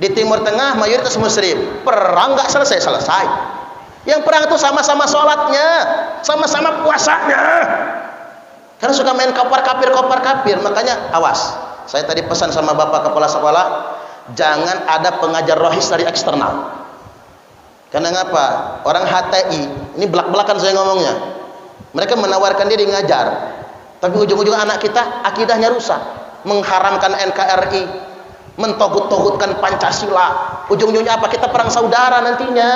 Di Timur Tengah mayoritas muslim, perang nggak selesai-selesai. Yang perang itu sama-sama sholatnya, sama-sama puasanya. Karena suka main kopar kapir. Makanya awas. Saya tadi pesan sama Bapak Kepala Sekolah, jangan ada pengajar rohis dari eksternal. Karena ngapa? Orang HTI, ini belak-belakan saya ngomongnya. Mereka menawarkan diri ngajar, tapi ujung-ujung anak kita akidahnya rusak, mengharamkan NKRI, mentogut-togutkan Pancasila. Ujung-ujungnya apa? Kita perang saudara nantinya.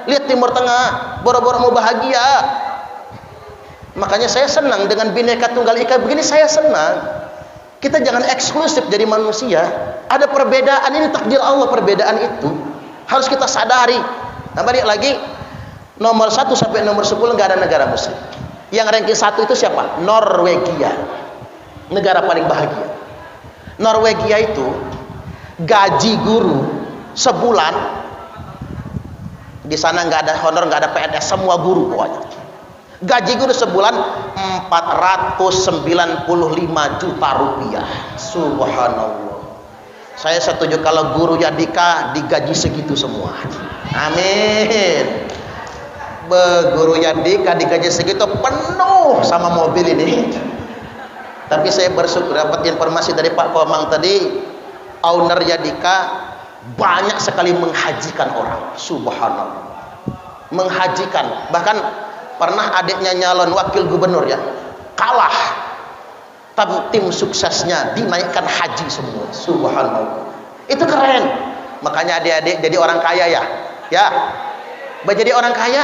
Lihat Timur Tengah, boro-boro mau bahagia. Makanya saya senang dengan Bhinneka Tunggal Ika begini, saya senang. Kita jangan eksklusif jadi manusia. Ada perbedaan, ini takdir Allah, perbedaan itu harus kita sadari. Nah balik lagi, nomor 1 sampai nomor 10 nggak ada negara muslim. Yang ranking 1 itu siapa? Norwegia, negara paling bahagia. Norwegia itu gaji guru sebulan, di sana nggak ada honor, nggak ada PNS, semua guru pokoknya. Gaji guru sebulan 495 juta rupiah. Subhanallah. Saya setuju kalau guru Yadika digaji segitu semua. Amin. Guru Yadika digaji segitu penuh sama mobil ini. Tapi saya bersyukur dapat informasi dari Pak Komang tadi, owner Yadika banyak sekali menghajikan orang. Subhanallah. Menghajikan, bahkan pernah adiknya nyalon wakil gubernur ya, kalah, tapi tim suksesnya dinaikkan haji semua. Subhanallah, itu keren. Makanya adik-adik jadi orang kaya ya, jadi orang kaya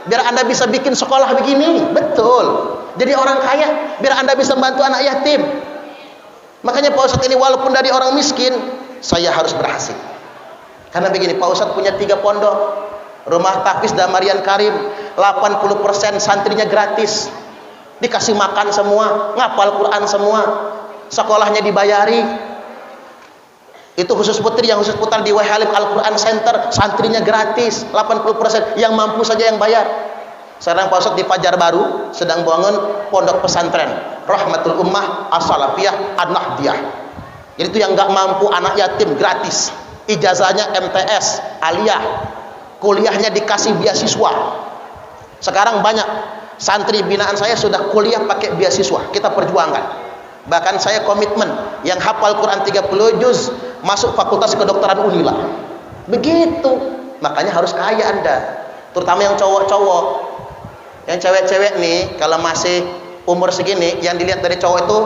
biar anda bisa bikin sekolah begini. Betul, jadi orang kaya biar anda bisa bantu anak yatim. Makanya Pak Ustadz ini walaupun dari orang miskin, saya harus berhasil. Karena begini, Pak Ustadz punya 3 pondok, Rumah Tahfiz Damarian Karim, 80% santrinya gratis, dikasih makan semua, ngapal Quran semua, sekolahnya dibayari. Itu khusus putri, yang khusus putar di Wahalim Al-Quran Center, santrinya gratis, 80%, yang mampu saja yang bayar. Sekarang Pak Ustadz di Fajar Baru sedang bangun pondok pesantren Rahmatul Ummah As-Salafiyah An-Nahdiyah. Jadi itu yang nggak mampu, anak yatim gratis, ijazahnya MTS, aliyah, kuliahnya dikasih beasiswa. Sekarang banyak santri binaan saya sudah kuliah pakai beasiswa, kita perjuangkan. Bahkan saya komitmen yang hafal Quran 30 juz masuk fakultas kedokteran Unila. Begitu. Makanya harus kaya Anda. Terutama yang cowok-cowok. Yang cewek-cewek nih kalau masih umur segini yang dilihat dari cowok itu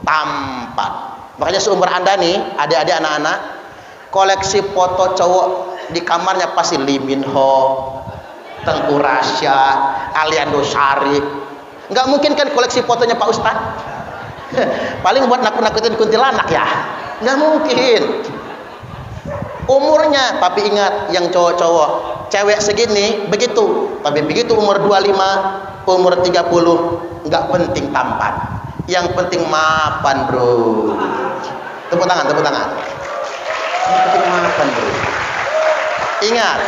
tampan. Makanya seumur Anda nih, adik-adik anak-anak, koleksi foto cowok di kamarnya pasti Lee Min Ho, Tengku Rasya, Aliando Syarif. Nggak mungkin kan koleksi fotonya Pak Ustadz. Paling buat nakut-nakutin kuntilanak ya. Nggak mungkin. Umurnya, tapi ingat yang cowok-cowok, cewek segini begitu. Tapi begitu umur 25, umur 30, nggak penting tampan. Yang penting mapan, bro. Tepuk tangan, tepuk tangan. Yang penting mapan, bro. Ingat,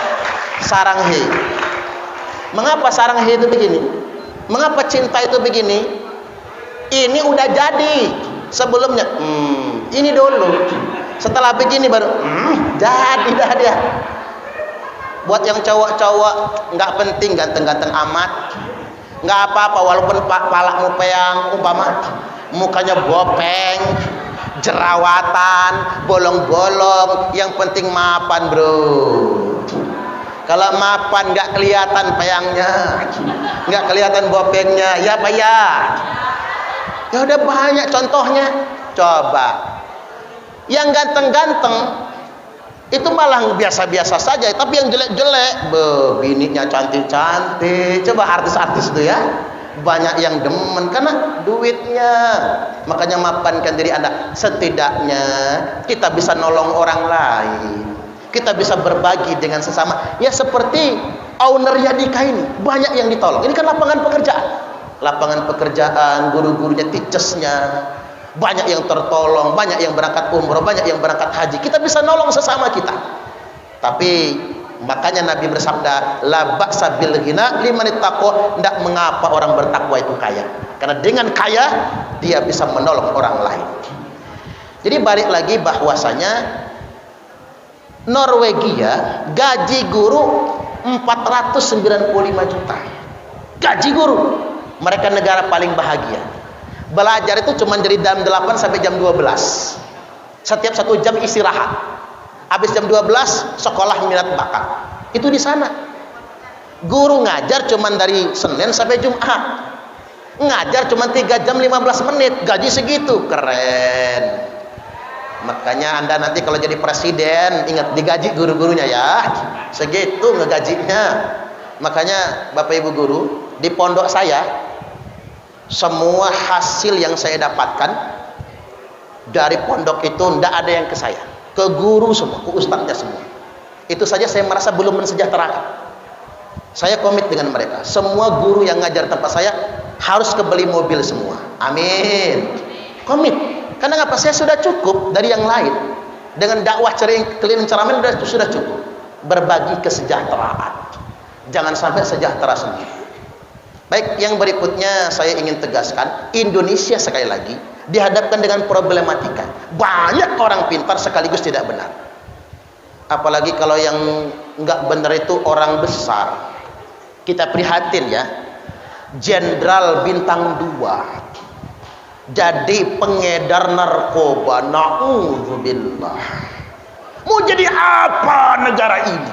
sarang he. Mengapa sarang he itu begini? Mengapa cinta itu begini? Ini udah jadi sebelumnya. Ini dulu. Setelah begini baru jadi dah dia. Buat yang cowok-cowok nggak penting ganteng-ganteng amat. Nggak apa-apa walaupun palakmu peyang, umpama mukanya bopeng, jerawatan, bolong-bolong, yang penting mapan, bro. Kalau mapan nggak kelihatan peyangnya, nggak kelihatan bopengnya, ya apa ya? Ya udah banyak contohnya. Coba yang ganteng-ganteng itu malah biasa-biasa saja, tapi yang jelek-jelek, bininya cantik-cantik. Coba artis-artis itu ya, banyak yang demen karena duitnya. Makanya mapankan diri Anda. Setidaknya kita bisa nolong orang lain, kita bisa berbagi dengan sesama. Ya seperti owner Yadika ini, banyak yang ditolong. Ini kan lapangan pekerjaan. Lapangan pekerjaan, guru-gurunya, teachersnya, banyak yang tertolong, banyak yang berangkat umroh, banyak yang berangkat haji. Kita bisa nolong sesama kita. Tapi makanya Nabi bersabda, la ba'sa bil ghina liman ittaqa, tidak mengapa orang bertakwa itu kaya. Karena dengan kaya dia bisa menolong orang lain. Jadi balik lagi bahwasanya Norwegia gaji guru 495 juta. Gaji guru. Mereka negara paling bahagia. Belajar itu cuma dari jam 8 sampai jam 12. Setiap 1 jam istirahat. Habis jam 12 sekolah minat bakat. Itu di sana. Guru ngajar cuma dari Senin sampai Jumat. Ngajar cuma 3 jam 15 menit. Gaji segitu. Keren. Makanya Anda nanti kalau jadi presiden ingat digaji guru-gurunya ya. Segitu ngegajinya. Makanya Bapak Ibu guru, di pondok saya semua hasil yang saya dapatkan dari pondok itu tidak ada yang ke saya, ke guru semua, ke ustadznya semua. Itu saja saya merasa belum mensejahterakan. Saya komit dengan mereka. Semua guru yang ngajar tempat saya harus kebeli mobil semua. Amin. Komit. Karena ngapa? Saya sudah cukup dari yang lain. Dengan dakwah keliling ceramah sudah cukup. Berbagi kesejahteraan. Jangan sampai sejahtera sendiri. Baik, yang berikutnya saya ingin tegaskan, Indonesia sekali lagi dihadapkan dengan problematika. Banyak orang pintar sekaligus tidak benar. Apalagi kalau yang nggak benar itu orang besar. Kita prihatin ya. Jenderal bintang 2 jadi pengedar narkoba. Na'udzubillah. Mau jadi apa negara ini?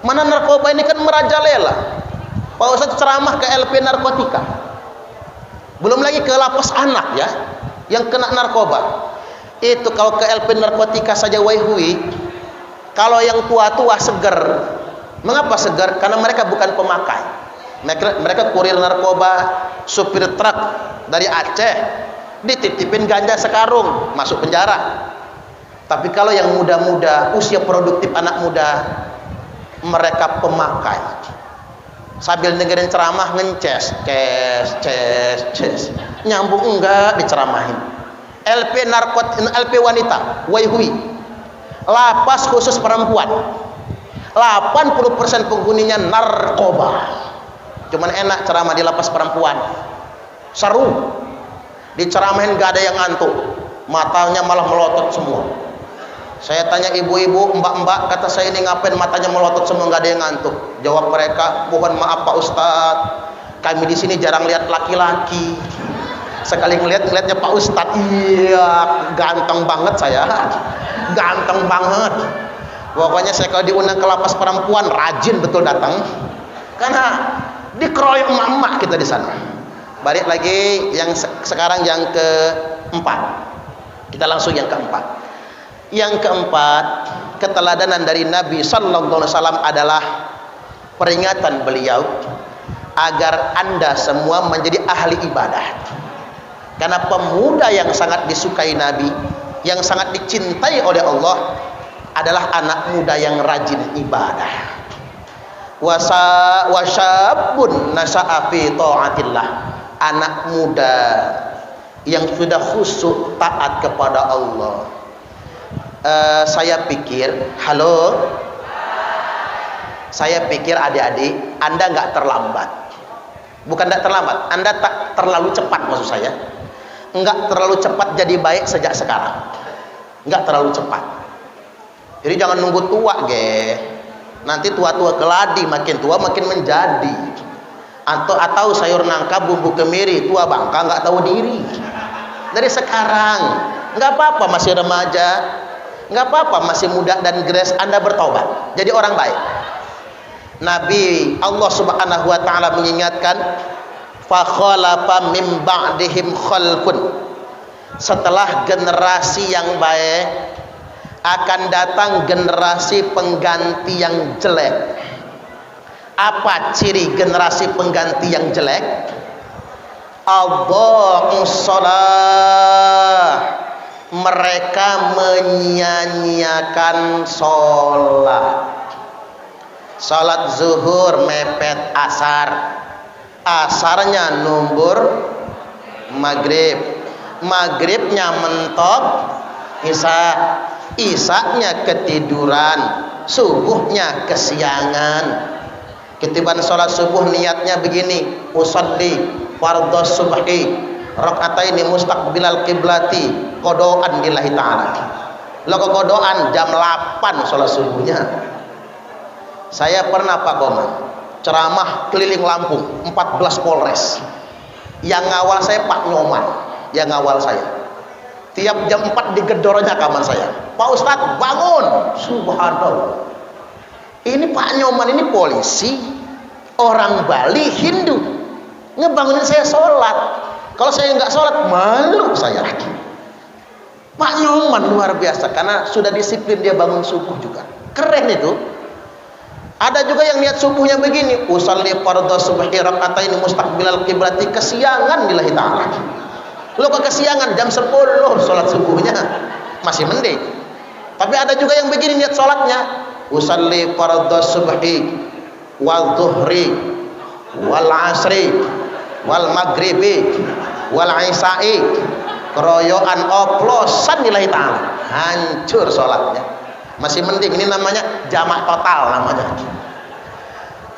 Mana narkoba ini kan merajalela. Pak Ustadz ceramah ke LP narkotika, belum lagi ke lapas anak ya yang kena narkoba. Itu kalau ke LP narkotika saja waihui. Kalau yang tua-tua seger. Mengapa seger? Karena mereka bukan pemakai. Mereka kurir narkoba, supir truk dari Aceh, dititipin ganja sekarung, masuk penjara. Tapi kalau yang muda-muda, usia produktif anak muda, mereka pemakai. Sambil dengerin ceramah ngences, ces, nyambung enggak diceramahin. LP wanita, waihui, lapas khusus perempuan. 80% penghuninya narkoba. Cuman enak ceramah di lapas perempuan, seru. Diceramahin gak ada yang ngantuk, matanya malah melotot semua. Saya tanya ibu-ibu, mbak-mbak, kata saya ini ngapain matanya melotot semua, nggak ada yang ngantuk. Jawab mereka, mohon maaf Pak Ustadz, kami di sini jarang lihat laki-laki. Sekali ngeliatnya Pak Ustadz, iya ganteng banget saya, ganteng banget. Pokoknya saya kalau diundang ke lapas perempuan rajin betul datang, karena dikeroyok emak-emak kita di sana. Balik lagi yang sekarang yang keempat, kita langsung yang keempat. Yang keempat, keteladanan dari Nabi Sallallahu Alaihi Wasallam adalah peringatan beliau agar anda semua menjadi ahli ibadah. Karena pemuda yang sangat disukai Nabi, yang sangat dicintai oleh Allah adalah anak muda yang rajin ibadah. Wasyabun nasha'a fi ta'atillah, anak muda yang sudah khusyuk taat kepada Allah. Saya pikir, saya pikir adik-adik, anda nggak terlambat. Bukan nggak terlambat, anda tak terlalu cepat, maksud saya. Nggak terlalu cepat jadi baik sejak sekarang. Nggak terlalu cepat. Jadi jangan nunggu tua, nanti tua-tua keladi, makin tua makin menjadi. Atau sayur nangka bumbu kemiri, tua bangka nggak tahu diri. Dari sekarang, nggak apa-apa masih remaja, nggak apa-apa masih muda dan grace, anda bertobat jadi orang baik. Nabi Allah Subhanahu Wa Taala mengingatkan, fa khalafa mim ba'dihim khalfun, setelah generasi yang baik akan datang generasi pengganti yang jelek. Apa ciri generasi pengganti yang jelek? Adha'us shalah, mereka menyia-nyiakan sholat. Sholat zuhur mepet asar, asarnya numbur maghrib, maghribnya mentok isya, isaknya ketiduran, subuhnya kesiangan. Ketiban sholat subuh niatnya begini, usolli fardhu subhi rakaataini mustaqbilal qiblati qodoan lillahi ta'ala. Lo qodoan jam 8 sholat subuhnya. Saya pernah Pak Koman ceramah keliling Lampung 14 Polres. Yang ngawal saya Pak Nyoman, yang ngawal saya. Tiap jam 4 digedornya kaman saya. Pak Ustadz bangun. Subhanallah. Ini Pak Nyoman ini polisi, orang Bali, Hindu, ngebangunin saya sholat. Kalau saya nggak sholat malu saya. Pak Nyoman luar biasa karena sudah disiplin, dia bangun subuh juga. Keren itu. Ada juga yang niat subuhnya begini, usalli fardhu subhi rakaatain mustaqbilal qiblati, kesiangan lillahi ta'ala. Lo kok kesiangan jam 10 sholat subuhnya masih mending. Tapi ada juga yang begini niat sholatnya, usalli fardhu subhi wal dhuhri wal asri wal maghribi wal isya'i, keroyokan oplosan lillahi ta'ala, hancur sholatnya. Masih mending, ini namanya jamak total namanya.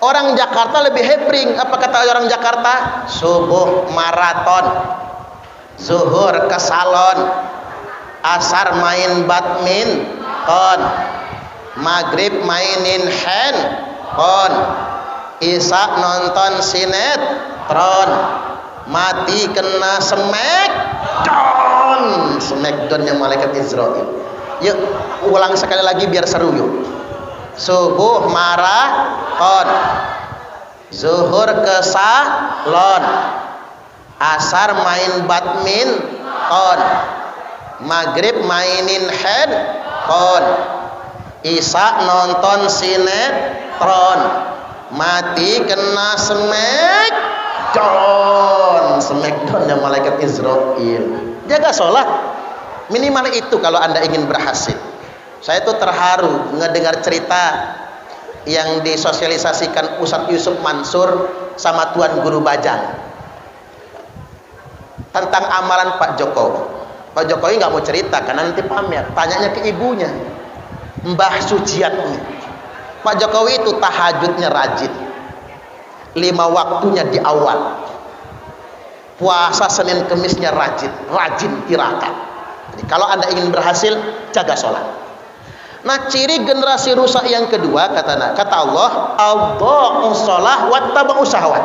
Orang Jakarta lebih hebring. Apa kata orang Jakarta? Subuh maraton, zuhur ke salon, asar main badminton, maghrib mainin handphone, isya nonton sinetron, mati kena smackdown, smackdownnya malaikat Israel. Yuk ulang sekali lagi biar seru yuk. Subuh maraton, zuhur ke salon, asar main badminton, maghrib mainin handphone, isya nonton sinetron, mati kena smackdown, smackdownnya malaikat Israel. Jaga sholat minimal itu kalau anda ingin berhasil. Saya tuh terharu ngedengar cerita yang disosialisasikan Ustadz Yusuf Mansur sama Tuan Guru Bajang tentang amalan Pak Jokowi. Pak Jokowi nggak mau cerita karena nanti pamer, tanyanya ke ibunya Mbah Sujiatmi. Pak Jokowi itu tahajudnya rajin, 5 waktunya di awal, puasa Senin Kemisnya rajin tirakat. Jadi kalau anda ingin berhasil, jaga sholat. Nah, ciri generasi rusak yang kedua kata Allah, adha'us shalah wattaba'us syahwat.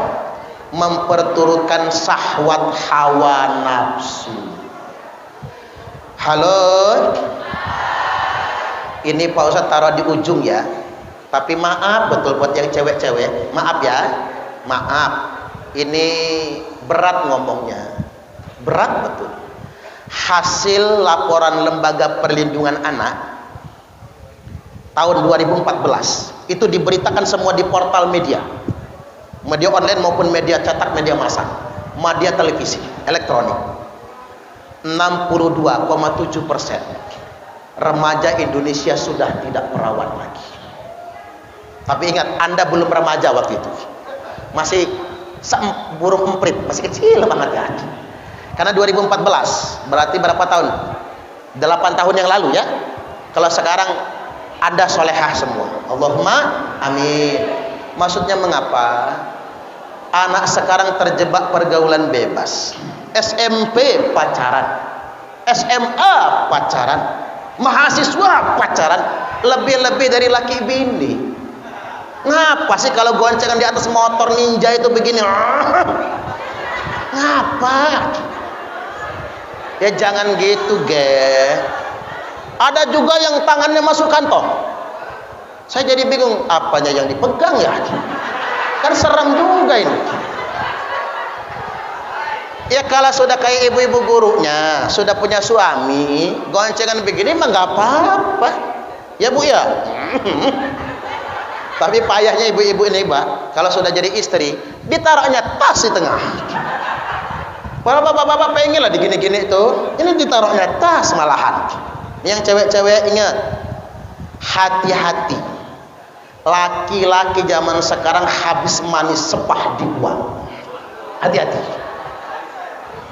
memperturutkan syahwat hawa nafsu. Halo, ini Pak Ustadz taruh di ujung ya, tapi maaf betul buat yang cewek-cewek, maaf ya, maaf, ini berat ngomongnya, berat betul. Hasil laporan Lembaga Perlindungan Anak tahun 2014 itu diberitakan semua di portal media online maupun media cetak, media massa, media televisi, elektronik. 62,7% remaja Indonesia sudah tidak perawan lagi. Tapi ingat, Anda belum remaja waktu itu, masih burung emprit, masih kecil banget ya. Karena 2014 berarti berapa tahun? 8 tahun yang lalu ya. Kalau sekarang Anda solehah semua, Allahumma amin. Maksudnya mengapa? Anak sekarang terjebak pergaulan bebas. SMP pacaran, SMA pacaran, mahasiswa pacaran, lebih-lebih dari laki bini. Ngapa sih kalau goncengan di atas motor ninja itu begini? Ngapa? Ya jangan gitu, ge. Ada juga yang tangannya masuk kantong. Saya jadi bingung, apanya yang dipegang ya? Kan serem juga ini. Ya kalau sudah kayak ibu-ibu gurunya, sudah punya suami, goncengan begini mah nggak apa-apa. Ya Bu ya. Tapi payahnya ibu-ibu ini, Mbak, kalau sudah jadi istri, ditaruhnya tas di tengah. Para bapak-bapak pengen lah digini-gini tuh, ini ditaruhnya tas malahan. Yang cewek-cewek ingat, hati-hati. Laki-laki zaman sekarang habis manis sepah dibuang. Hati-hati.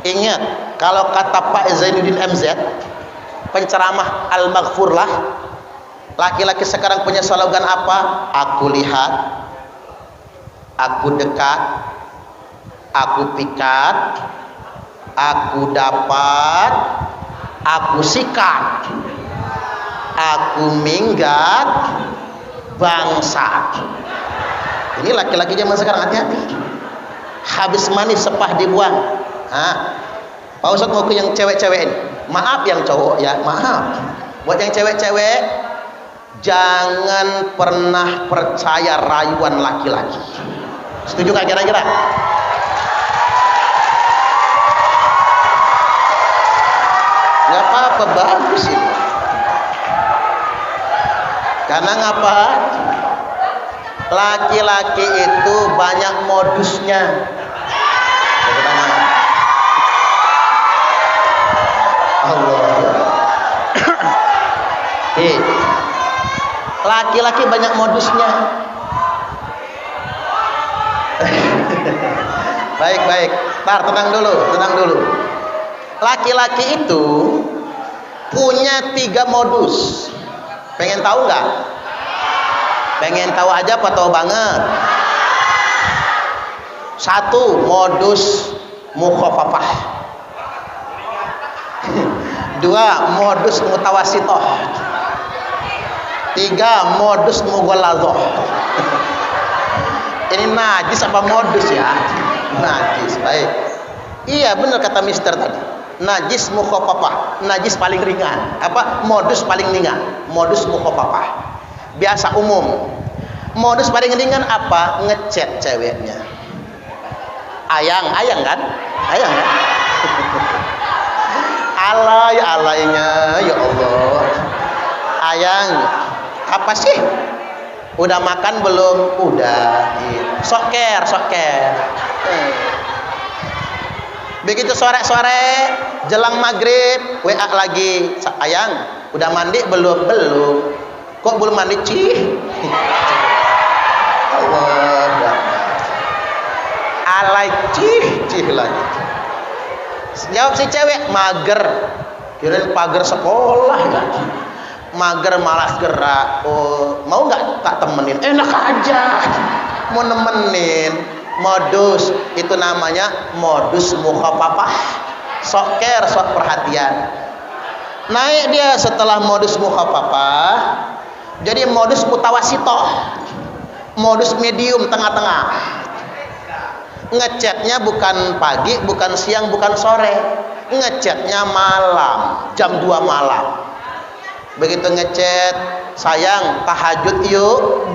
Ingat, kalau kata Pak Zainuddin MZ, penceramah Al-Maghfurlah, laki-laki sekarang punya slogan apa? Aku lihat, aku dekat, aku pikat, aku dapat, aku sikat, aku minggat, bangsa. Ini laki-laki zaman sekarang, hati-hati. Habis manis sepah dibuang. Pak Ustadz mau ke yang cewek-cewek ini. Maaf yang cowok ya, maaf. Buat yang cewek-cewek, jangan pernah percaya rayuan laki-laki. Setuju gak kira-kira? Gak apa-apa, bagus ini. Karena ngapa? Laki-laki itu banyak modusnya. Laki-laki banyak modusnya. Baik. Tenang dulu. Laki-laki itu punya 3 modus. Pengen tahu nggak? Pengen tahu aja apa tahu banget? 1. Modus mukhafafah. 2. Modus mutawasitoh. 3. Modus mughalladhah. Ini najis apa modus ya? Najis, baik. Iya benar kata Mister tadi. Najis mukhafafah, najis paling ringan. Apa? Modus paling ringan. Modus mukhafafah. Biasa umum. Modus paling ringan apa? Ngechat ceweknya. Ayang kan? Ayang kan? Alay-alaynya, ya Allah. Ayang, apa sih? Udah makan belum? Udah. Soker. Begitu sore-sore jelang maghrib, WA lagi. Ayang, udah mandi belum? Belum. Kok belum mandi? Allah. Alay cih lagi. Jawab si cewek, mager. Kirain pager sekolah ya. Mager malas gerak. Oh, mau nggak tak temenin? Enak aja. Mau nemenin. Modus itu namanya modus mukhafafah. Sok perhatian. Naik dia setelah modus mukhafafah, jadi modus mutawasitoh. Modus medium tengah-tengah. ngechatnya bukan pagi, bukan siang, bukan sore, ngechatnya malam, jam 2 malam. Begitu ngechat, sayang tahajud yuk,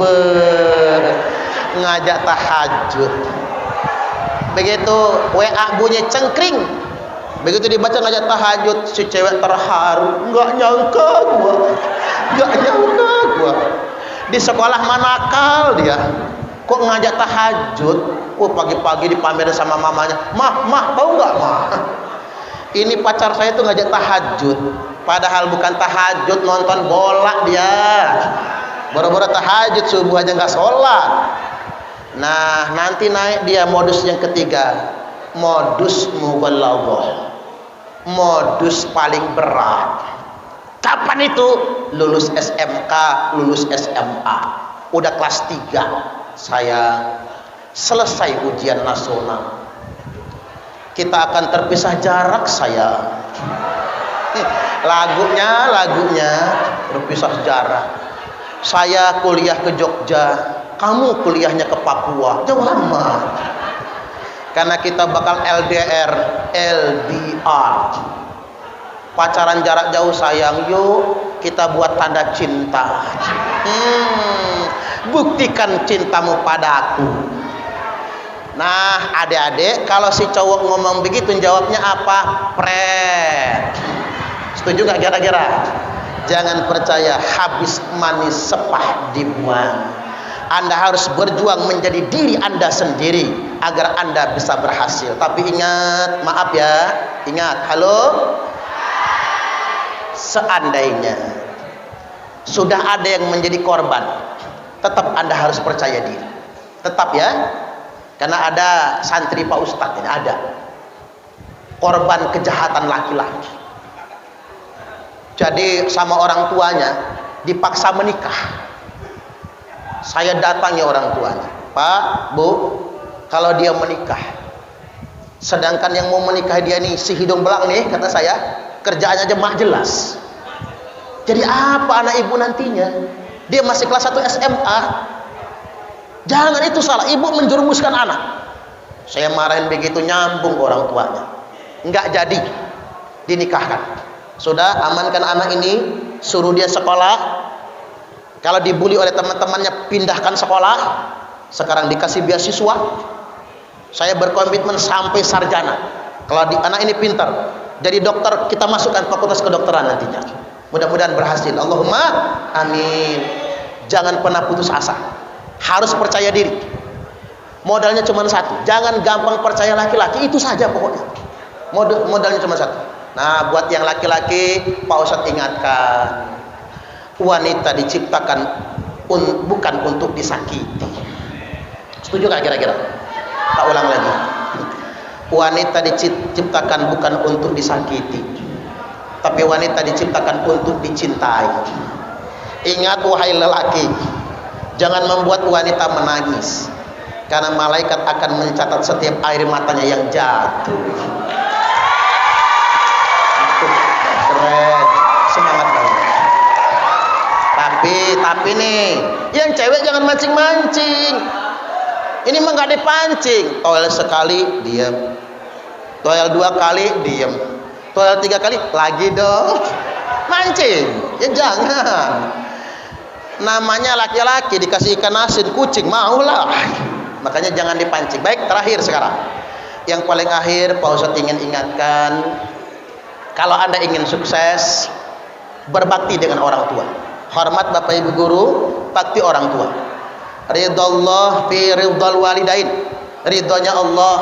ngajak tahajud. Begitu WA bunyi cengkring, begitu dibaca ngajak tahajud, si cewek terharu, nggak nyangka gua di sekolah manakal dia kok ngajak tahajud. Pagi-pagi dipamerin sama mamanya, mah tahu nggak mah, ini pacar saya tuh ngajak tahajud, padahal bukan tahajud, nonton bola dia, boro-boro tahajud subuh aja nggak sholat. Nah nanti naik dia modus yang ketiga, modus mughalladhah, modus paling berat. Kapan itu? Lulus SMK, lulus SMA, udah kelas 3, saya selesai ujian nasional, kita akan terpisah jarak saya. Lagunya terpisah jarak. Saya kuliah ke Jogja, kamu kuliahnya ke Papua, jauh amat. Karena kita bakal LDR, pacaran jarak jauh sayang, yuk kita buat tanda cinta. Buktikan cintamu padaku. Nah adik-adik, kalau si cowok ngomong begitu jawabnya apa? Pret. Setuju gak kira-kira? Jangan percaya, habis manis sepah dibuang. Anda harus berjuang menjadi diri Anda sendiri agar Anda bisa berhasil. Tapi ingat, maaf ya, ingat, halo, seandainya sudah ada yang menjadi korban, tetap Anda harus percaya diri, tetap ya. Karena ada santri Pak Ustadz ini, ada korban kejahatan laki-laki. Jadi sama orang tuanya dipaksa menikah. Saya datangi orang tuanya, Pak, Bu, kalau dia menikah, sedangkan yang mau menikah dia nih si hidung belang nih, kata saya, kerjaannya aja mak jelas. Jadi apa anak ibu nantinya? Dia masih kelas 1 SMA. Jangan itu salah, ibu menjerumuskan anak. Saya marahin begitu, nyambung ke orang tuanya, enggak jadi dinikahkan. Sudah amankan anak ini, suruh dia sekolah. Kalau dibully oleh teman-temannya, pindahkan sekolah. Sekarang dikasih beasiswa. Saya berkomitmen sampai sarjana. Kalau anak ini pintar, jadi dokter, kita masukkan fakultas kedokteran nantinya. Mudah-mudahan berhasil. Allahumma amin. Jangan pernah putus asa. Harus percaya diri. Modalnya cuma satu. Jangan gampang percaya laki-laki, itu saja pokoknya. Modalnya cuma satu. Nah, buat yang laki-laki, Pak Ustadz ingatkan, wanita diciptakan bukan untuk disakiti. Setuju gak kira-kira? Tak ulang lagi. Wanita diciptakan bukan untuk disakiti, tapi wanita diciptakan untuk dicintai. Ingat wahai lelaki, jangan membuat wanita menangis, karena malaikat akan mencatat setiap air matanya yang jatuh. Keren, semangat banget. Tapi nih, yang cewek jangan mancing-mancing. Ini mah gak dipancing. Toilet sekali diam, toilet 2 kali diam, toilet 3 kali lagi dong. Mancing ya jangan. Namanya laki-laki dikasih ikan asin, kucing maulah. Makanya jangan dipancing. Baik, terakhir sekarang, yang paling akhir, Pak Ustadz ingin ingatkan, kalau Anda ingin sukses, berbakti dengan orang tua. Hormat Bapak Ibu guru, bakti orang tua. Ridallah fi ridal walidain. Ridhonya Allah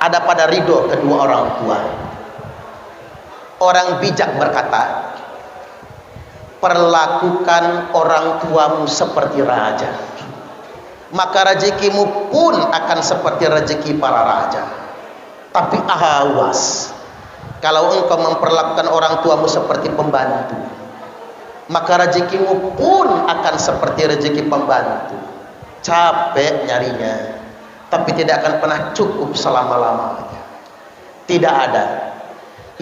ada pada ridho kedua orang tua. Orang bijak berkata, perlakukan orang tuamu seperti raja, maka rezekimu pun akan seperti rezeki para raja. Tapi awas, kalau engkau memperlakukan orang tuamu seperti pembantu, maka rezekimu pun akan seperti rezeki pembantu. Capek nyarinya, tapi tidak akan pernah cukup selama-lamanya. Tidak ada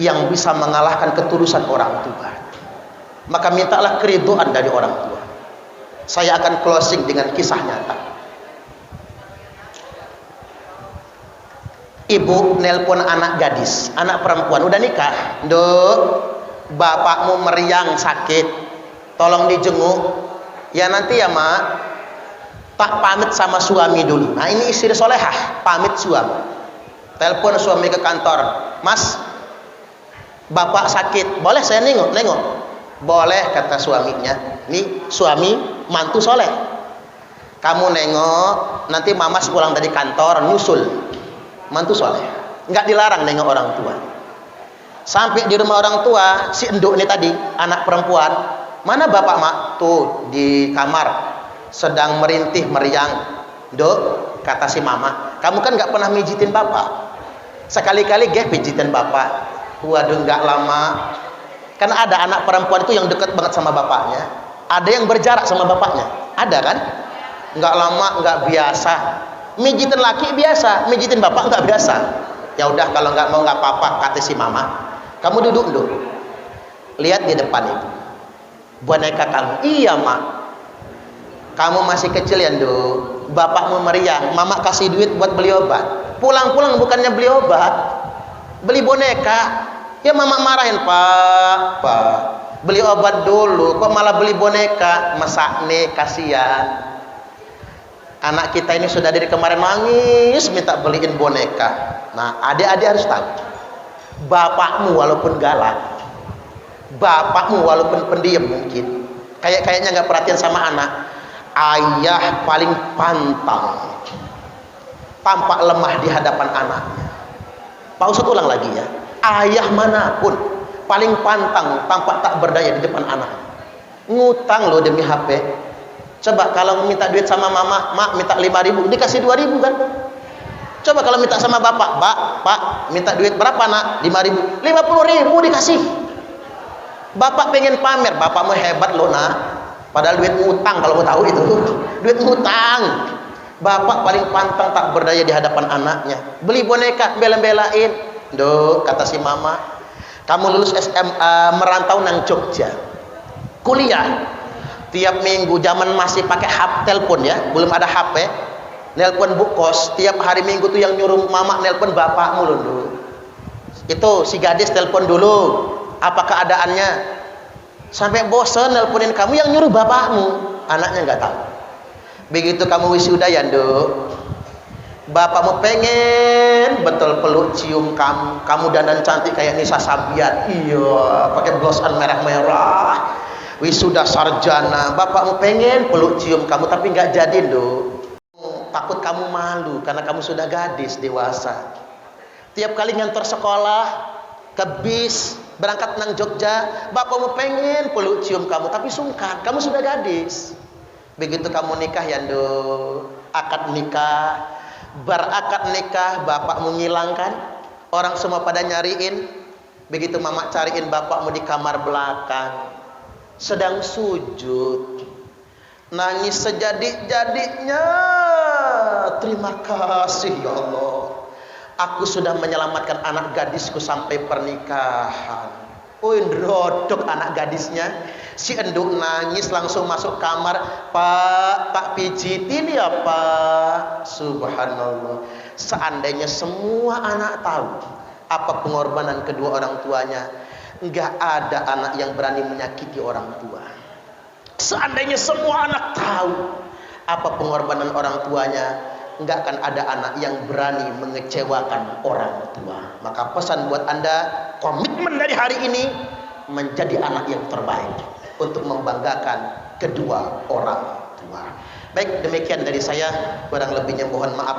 yang bisa mengalahkan ketulusan orang tua. Maka mintalah keridhaan dari orang tua. Saya akan closing dengan kisah nyata. Ibu nelpon anak gadis, anak perempuan udah nikah, "Nduk, bapakmu meriang sakit, tolong dijenguk." "Ya nanti ya mak, tak pamit sama suami dulu." Nah ini istri solehah, pamit suami. Telepon suami ke kantor, "Mas, bapak sakit, boleh saya nengok?" "Nengok." "Boleh," kata suaminya. Nih suami mantu soleh. "Kamu nengok, nanti mamas pulang dari kantor nyusul." Mantu soleh, nggak dilarang nengok orang tua. Sampai di rumah orang tua, si enduk ini tadi, anak perempuan, "Mana bapak mak?" "Tuh di kamar, sedang merintih meriang." "Dok," kata si mama, "kamu kan nggak pernah mijitin bapak, sekali-kali pijitin bapak." Waduh, nggak lama, kan ada anak perempuan itu yang deket banget sama bapaknya, ada yang berjarak sama bapaknya, ada kan? Nggak lama, nggak biasa. Mijitin laki biasa, mijitin bapak nggak biasa. "Ya udah, kalau nggak mau nggak apa-apa," kata si mama. "Kamu duduk dulu, lihat di depan itu boneka kamu." "Iya mak." "Kamu masih kecil ya Nduk, bapakmu meriang, mama kasih duit buat beli obat, pulang-pulang bukannya beli obat, beli boneka." "Ya mama marahin." Pak, beli obat dulu, kok malah beli boneka?" "Masak nih, kasihan. Anak kita ini sudah dari kemarin nangis minta beliin boneka." Nah adik-adik harus tahu, bapakmu walaupun galak, bapakmu walaupun pendiam mungkin, kayaknya nggak perhatian sama anak, ayah paling pantang, tampak lemah di hadapan anaknya. Pak Ustadz ulang lagi ya, ayah manapun paling pantang, tampak tak berdaya di depan anak. Ngutang loh demi HP. Coba kalau minta duit sama mama, "Mak minta 5.000, dikasih 2.000 kan? Coba kalau minta sama bapak, Pak minta duit berapa nak?" 5.000, 50.000 dikasih. Bapak pengen pamer, "Bapakmu hebat loh nak," padahal duit ngutang. Kalau mau tahu itu duit ngutang. Bapak paling pantang, tak berdaya di hadapan anaknya. Beli boneka, bela-belain. "Dok," kata si mama, "kamu lulus SMA, merantau nang Jogja, kuliah, tiap minggu, zaman masih pakai HP telepon ya, belum ada HP, nelpon bu kos, tiap hari Minggu tuh yang nyuruh mama nelpon bapakmu loh Nduk. Itu si gadis telepon dulu, apa keadaannya, sampai bosen nelponin kamu, yang nyuruh bapakmu." Anaknya nggak tahu. Begitu kamu wisuda ya Nduk, bapakmu pengen betul peluk cium kamu, kamu dandan cantik kayak Nisa Sabian, iya, pakai blos on merah-merah, wisuda sarjana, bapakmu pengen peluk cium kamu, tapi nggak jadi Nduk. Takut kamu malu karena kamu sudah gadis dewasa. Tiap kali ngantor sekolah ke bis berangkat nang Jogja, bapakmu pengen peluk cium kamu, tapi sungkan, kamu sudah gadis. Begitu kamu nikah ya Nduk, akad nikah, berakad nikah, bapakmu ngilang kan, orang semua pada nyariin. Begitu mama cariin bapakmu di kamar belakang, sedang sujud, nangis sejadik-jadiknya. "Terima kasih ya Allah, aku sudah menyelamatkan anak gadisku sampai pernikahan." Ndrodok anak gadisnya, si enduk nangis langsung masuk kamar, "Pak, tak pijitin ya Pak." Subhanallah, seandainya semua anak tahu apa pengorbanan kedua orang tuanya, nggak ada anak yang berani menyakiti orang tua. Seandainya semua anak tahu apa pengorbanan orang tuanya, nggak akan ada anak yang berani mengecewakan orang tua. Maka pesan buat Anda, komitmen dari hari ini menjadi anak yang terbaik untuk membanggakan kedua orang tua. Baik, demikian dari saya, kurang lebihnya mohon maaf.